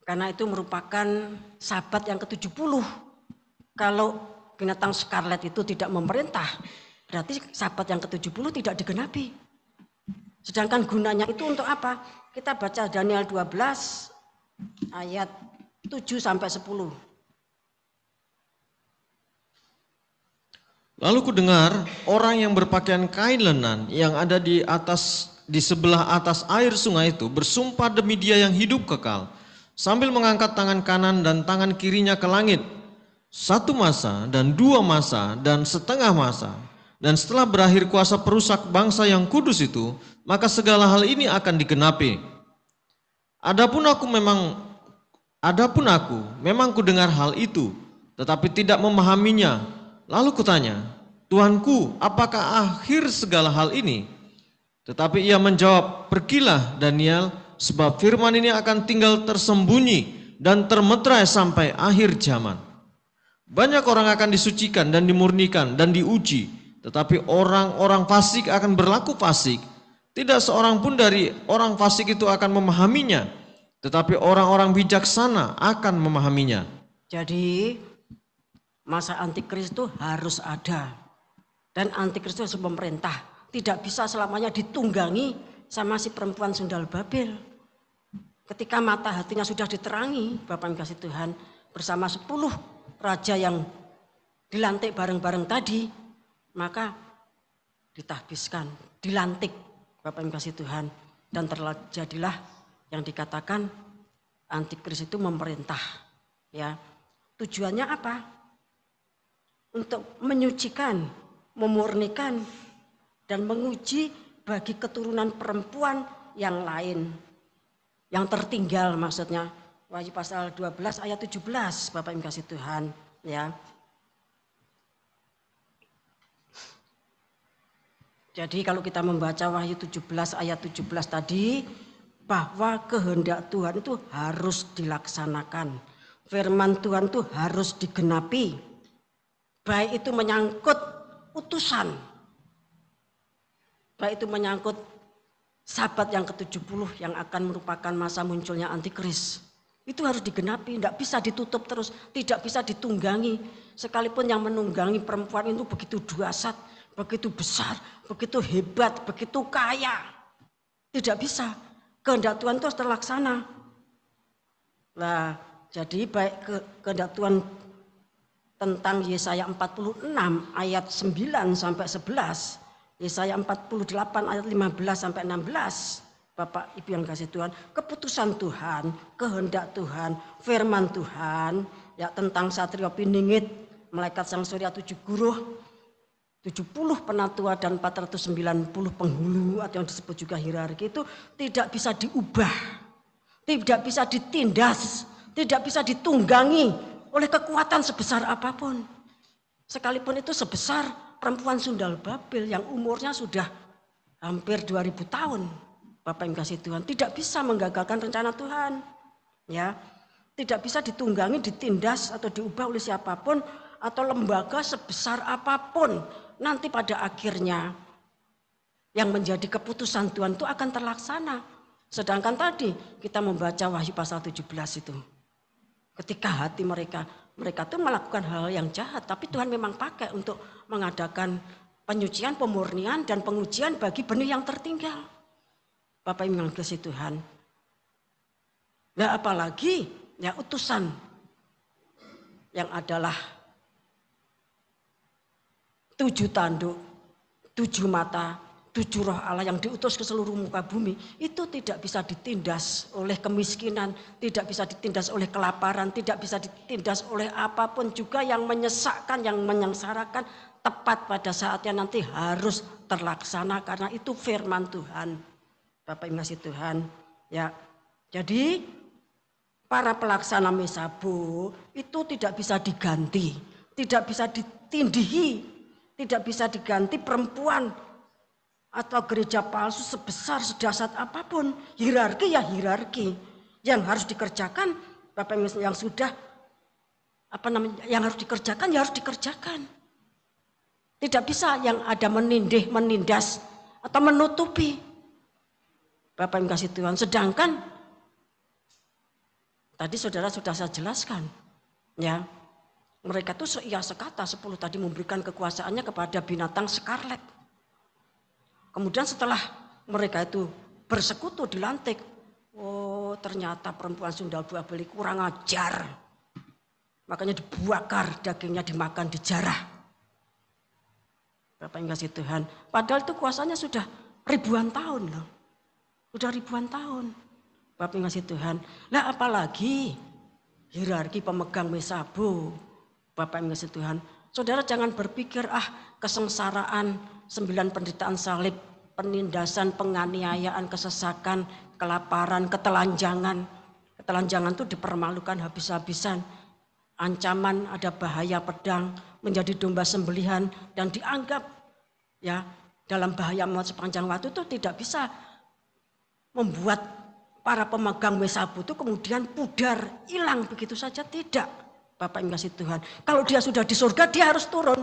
Karena itu merupakan sabat yang ke-70. Kalau binatang scarlet itu tidak memerintah, berarti sabat yang ke-70 tidak digenapi. Sedangkan gunanya itu untuk apa? Kita baca Daniel 12 ayat 7 sampai 10. Lalu kudengar orang yang berpakaian kain lenan yang ada di sebelah atas air sungai itu bersumpah demi Dia yang hidup kekal, sambil mengangkat tangan kanan dan tangan kirinya ke langit. 1 masa dan 2 masa dan setengah masa. Dan setelah berakhir kuasa perusak bangsa yang kudus itu, maka segala hal ini akan digenapi. Adapun aku memang kudengar hal itu, tetapi tidak memahaminya. Lalu kutanya, Tuanku, apakah akhir segala hal ini? Tetapi ia menjawab, pergilah Daniel, sebab firman ini akan tinggal tersembunyi dan termeterai sampai akhir zaman. Banyak orang akan disucikan dan dimurnikan dan diuji, tetapi orang-orang fasik akan berlaku fasik. Tidak seorang pun dari orang fasik itu akan memahaminya, tetapi orang-orang bijaksana akan memahaminya. Jadi masa Antikris itu harus ada. Dan Antikris itu harus memerintah. Tidak bisa selamanya ditunggangi sama si perempuan Sundal Babil. Ketika mata hatinya sudah diterangi, Bapak yang kasih Tuhan, bersama 10 raja yang dilantik bareng-bareng tadi, maka ditahbiskan, dilantik Bapak yang kasih Tuhan. Dan terjadilah yang dikatakan Antikris itu memerintah. Ya, tujuannya apa? Untuk menyucikan, memurnikan, dan menguji bagi keturunan perempuan yang lain. Yang tertinggal maksudnya. Wahyu pasal 12 ayat 17, Bapak yang kasih Tuhan. Ya. Jadi kalau kita membaca Wahyu 17 ayat 17 tadi, bahwa kehendak Tuhan itu harus dilaksanakan. Firman Tuhan itu harus digenapi. Baik itu menyangkut utusan, baik itu menyangkut sabat yang ke-70 yang akan merupakan masa munculnya Antikris. Itu harus digenapi, tidak bisa ditutup terus, tidak bisa ditunggangi. Sekalipun yang menunggangi perempuan itu begitu dahsyat, begitu besar, begitu hebat, begitu kaya. Tidak bisa, kehendak Tuhan itu harus terlaksana. Nah, jadi baik kehendak Tuhan tentang Yesaya 46 ayat 9 sampai 11, Yesaya 48 ayat 15 sampai 16, Bapak Ibu yang kasih Tuhan, keputusan Tuhan, kehendak Tuhan, firman Tuhan, ya tentang Satrio Piningit, malaikat sang surya 7 guruh, 70 penatua dan 490 penghulu atau yang disebut juga hierarki itu tidak bisa diubah, tidak bisa ditindas, tidak bisa ditunggangi oleh kekuatan sebesar apapun. Sekalipun itu sebesar perempuan Sundal Babil yang umurnya sudah hampir 2000 tahun. Bapak yang kasih Tuhan, tidak bisa menggagalkan rencana Tuhan. Ya, tidak bisa ditunggangi, ditindas atau diubah oleh siapapun atau lembaga sebesar apapun. Nanti pada akhirnya yang menjadi keputusan Tuhan itu akan terlaksana. Sedangkan tadi kita membaca Wahyu pasal 17 itu. Ketika hati mereka tuh melakukan hal yang jahat, tapi Tuhan memang pakai untuk mengadakan penyucian, pemurnian, dan pengujian bagi benih yang tertinggal. Bapak Ibu yang dikasihi Tuhan. Nah apalagi ya utusan yang adalah 7 tanduk, 7 mata, 7 roh Allah yang diutus ke seluruh muka bumi, itu tidak bisa ditindas oleh kemiskinan, tidak bisa ditindas oleh kelaparan, tidak bisa ditindas oleh apapun juga yang menyesakkan, yang menyengsarakan. Tepat pada saatnya nanti harus terlaksana karena itu firman Tuhan. Bapak Ibu kasih Tuhan. Ya, jadi para pelaksana Mesabu itu tidak bisa diganti, tidak bisa ditindihi, tidak bisa diganti perempuan atau gereja palsu sebesar sedasar apapun. Hierarki ya hierarki. Yang harus dikerjakan Bapak yang sudah yang harus dikerjakan ya harus dikerjakan. Tidak bisa yang ada menindih, menindas atau menutupi. Bapak yang kasih Tuhan. Sedangkan tadi saudara sudah saya jelaskan, ya mereka tuh seia sekata 10 tadi memberikan kekuasaannya kepada binatang skarlet. Kemudian setelah mereka itu bersekutu dilantik, oh ternyata perempuan sundal buah beli kurang ajar. Makanya dibakar, dagingnya dimakan, dijarah. Bapak yang kasih Tuhan. Padahal itu kuasanya sudah ribuan tahun loh. Sudah ribuan tahun. Bapak yang kasih Tuhan. Lah apalagi hierarki pemegang Mesabu. Bapak yang kasih Tuhan. Saudara jangan berpikir kesengsaraan 9 penderitaan salib, penindasan, penganiayaan, kesesakan, kelaparan, ketelanjangan. Ketelanjangan itu dipermalukan habis-habisan. Ancaman ada bahaya pedang, menjadi domba sembelihan dan dianggap ya dalam bahaya maut sepanjang waktu itu tidak bisa membuat para pemegang Mesabu itu kemudian pudar, hilang begitu saja, tidak. Bapak yang kasih Tuhan. Kalau dia sudah di surga, dia harus turun.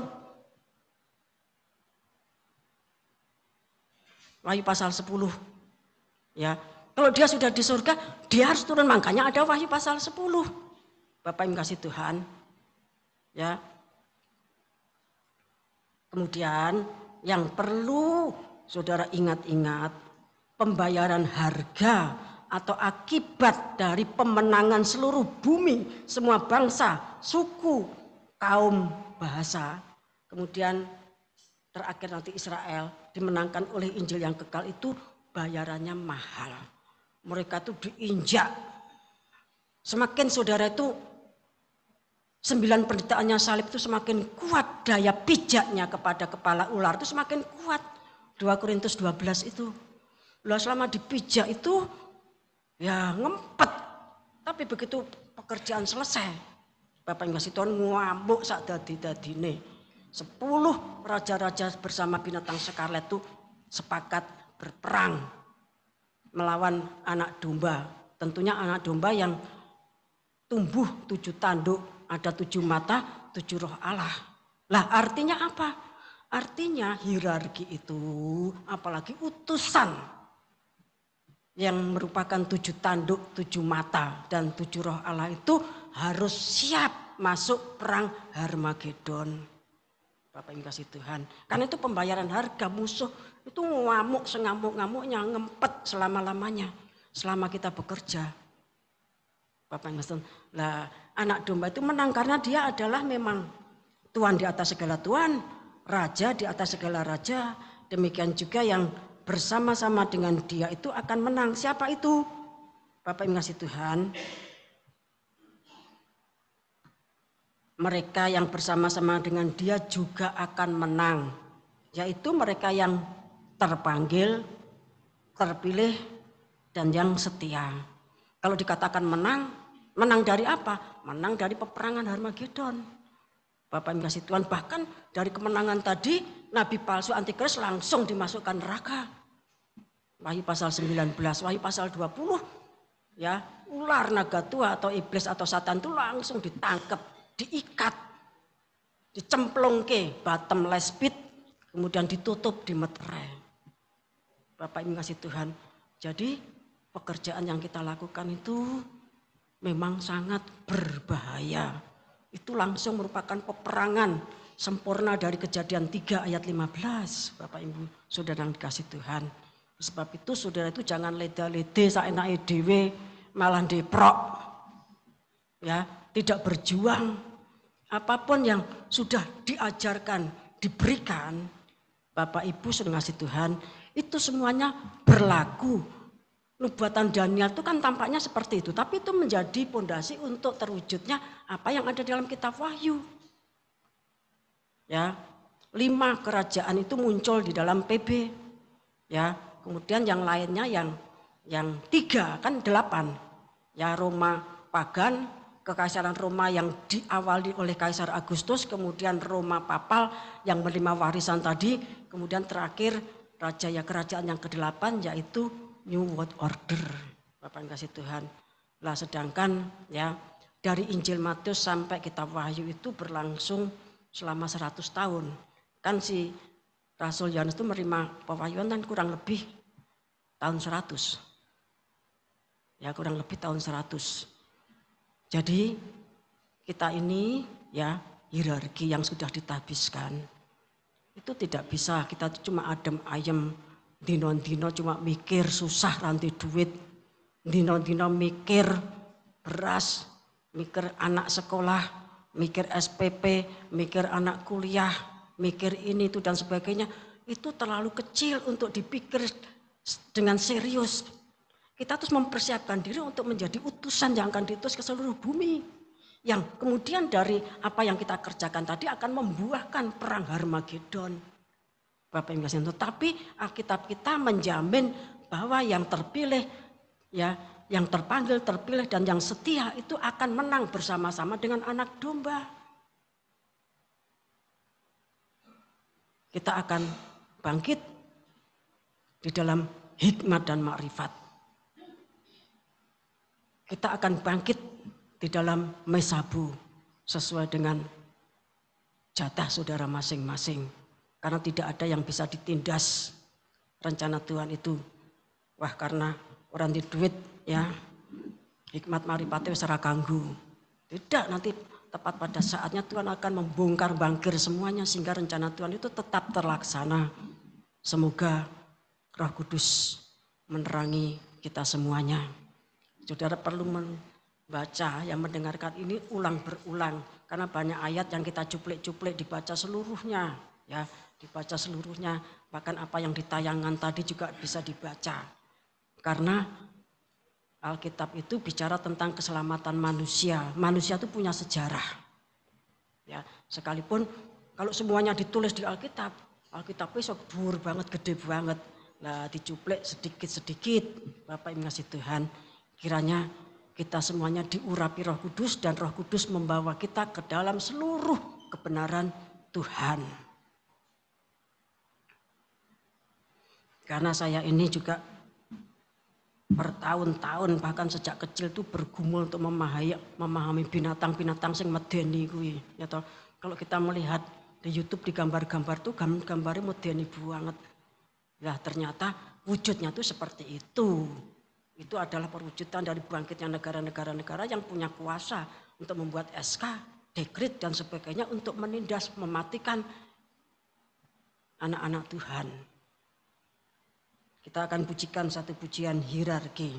Wahyu pasal 10. Ya, kalau dia sudah di surga, dia harus turun. Makanya ada Wahyu pasal 10. Bapak yang kasih Tuhan. Ya. Kemudian yang perlu saudara ingat-ingat, pembayaran harga atau akibat dari pemenangan seluruh bumi, semua bangsa, suku, kaum, bahasa. Kemudian terakhir nanti Israel dimenangkan oleh Injil yang kekal itu bayarannya mahal. Mereka itu diinjak. Semakin saudara itu 9 penderitaannya salib itu semakin kuat daya pijaknya kepada kepala ular itu semakin kuat. 2 Korintus 12 itu. Lah selama dipijak itu ya ngempet. Tapi begitu pekerjaan selesai, Bapak yang kasih Tuhan ngamuk sak dadi-dadine. 10 raja-raja bersama binatang skarlet itu sepakat berperang melawan anak domba. Tentunya anak domba yang tumbuh 7 tanduk, ada 7 mata, 7 roh Allah. Lah artinya apa? Artinya hierarki itu, apalagi utusan yang merupakan 7 tanduk, 7 mata, dan 7 roh Allah itu harus siap masuk perang Harmagedon. Bapak yang kasih Tuhan. Karena itu pembayaran harga musuh itu ngamuk sengamuk-ngamuknya, ngempet selama-lamanya. Selama kita bekerja. Bapak yang kasih Tuhan. Lah anak domba itu menang karena dia adalah memang Tuhan di atas segala Tuhan, Raja di atas segala Raja. Demikian juga yang bersama-sama dengan dia itu akan menang. Siapa itu? Bapak yang kasih Tuhan. Mereka yang bersama-sama dengan dia juga akan menang. Yaitu mereka yang terpanggil, terpilih, dan yang setia. Kalau dikatakan menang, menang dari apa? Menang dari peperangan Harmagedon. Bapak yang kasih Tuhan, bahkan dari kemenangan tadi, Nabi palsu Antikris langsung dimasukkan neraka. Wahyu pasal 19, Wahyu pasal 20, ya ular naga tua atau iblis atau Satan itu langsung ditangkap, diikat, dicemplung ke bottomless pit, kemudian ditutup di meterai. Bapak Ibu kasih Tuhan. Jadi pekerjaan yang kita lakukan itu memang sangat berbahaya. Itu langsung merupakan peperangan sempurna dari Kejadian 3 ayat 15. Bapak Ibu saudara yang dikasih Tuhan. Sebab itu saudara itu jangan leda-lede saenake dhewe malah deprok. Ya, tidak berjuang. Apapun yang sudah diajarkan, diberikan, Bapak Ibu sudah ngasih Tuhan, itu semuanya berlaku. Nubuatan Daniel itu kan tampaknya seperti itu, tapi itu menjadi pondasi untuk terwujudnya apa yang ada dalam kitab Wahyu. Ya, 5 kerajaan itu muncul di dalam PB. Ya, kemudian yang lainnya yang 3 kan 8. Ya, Roma pagan, Kekaisaran Roma yang diawali oleh Kaisar Agustus, kemudian Roma Papal yang menerima warisan tadi, kemudian terakhir raja ya kerajaan yang ke-8 yaitu New World Order. Bapak kasih Tuhan. Lah sedangkan ya dari Injil Matius sampai kitab Wahyu itu berlangsung selama 100 tahun. Kan si Rasul Yohanes itu menerima pewahyuan kan kurang lebih tahun 100. Ya kurang lebih tahun 100. Jadi kita ini ya hierarki yang sudah ditabiskan. Itu tidak bisa kita cuma adem ayem dino-dino cuma mikir susah ranti duit. Dino-dino mikir beras, mikir anak sekolah, mikir SPP, mikir anak kuliah, mikir ini itu dan sebagainya. Itu terlalu kecil untuk dipikir dengan serius. Kita terus mempersiapkan diri untuk menjadi utusan yang akan diutus ke seluruh bumi. Yang kemudian dari apa yang kita kerjakan tadi akan membuahkan perang Harmagedon. Bapak Ibu kasih, tetapi Alkitab kita menjamin bahwa yang terpilih, ya, yang terpanggil, terpilih dan yang setia itu akan menang bersama-sama dengan anak domba. Kita akan bangkit di dalam hikmat dan makrifat. Kita akan bangkit di dalam mesabu sesuai dengan jatah saudara masing-masing. Karena tidak ada yang bisa ditindas rencana Tuhan itu. Wah karena orang di duit ya hikmat maripatnya secara ganggu. Tidak, nanti tepat pada saatnya Tuhan akan membongkar bangkir semuanya sehingga rencana Tuhan itu tetap terlaksana. Semoga Roh Kudus menerangi kita semuanya. Saudara perlu membaca, yang mendengarkan ini ulang berulang. Karena banyak ayat yang kita cuplik-cuplik dibaca seluruhnya. Ya, dibaca seluruhnya. Bahkan apa yang ditayangkan tadi juga bisa dibaca. Karena Alkitab itu bicara tentang keselamatan manusia. Manusia itu punya sejarah. Ya, sekalipun kalau semuanya ditulis di Alkitab, Alkitabnya sok dhuwur banget, gede banget. Lah dicuplik sedikit-sedikit. Bapak Ibu kasih Tuhan. Kiranya kita semuanya diurapi Roh Kudus dan Roh Kudus membawa kita ke dalam seluruh kebenaran Tuhan. Karena saya ini juga bertahun-tahun bahkan sejak kecil itu bergumul untuk memahami binatang-binatang sing medeni kuwi. Ya toh, kalau kita melihat di YouTube di gambar-gambar tuh gambarnya medeni banget. Nah ternyata wujudnya tuh seperti itu. Itu adalah perwujudan dari bangkitnya negara-negara yang punya kuasa untuk membuat SK, dekret dan sebagainya untuk menindas, mematikan anak-anak Tuhan. Kita akan pujikan satu pujian hierarki.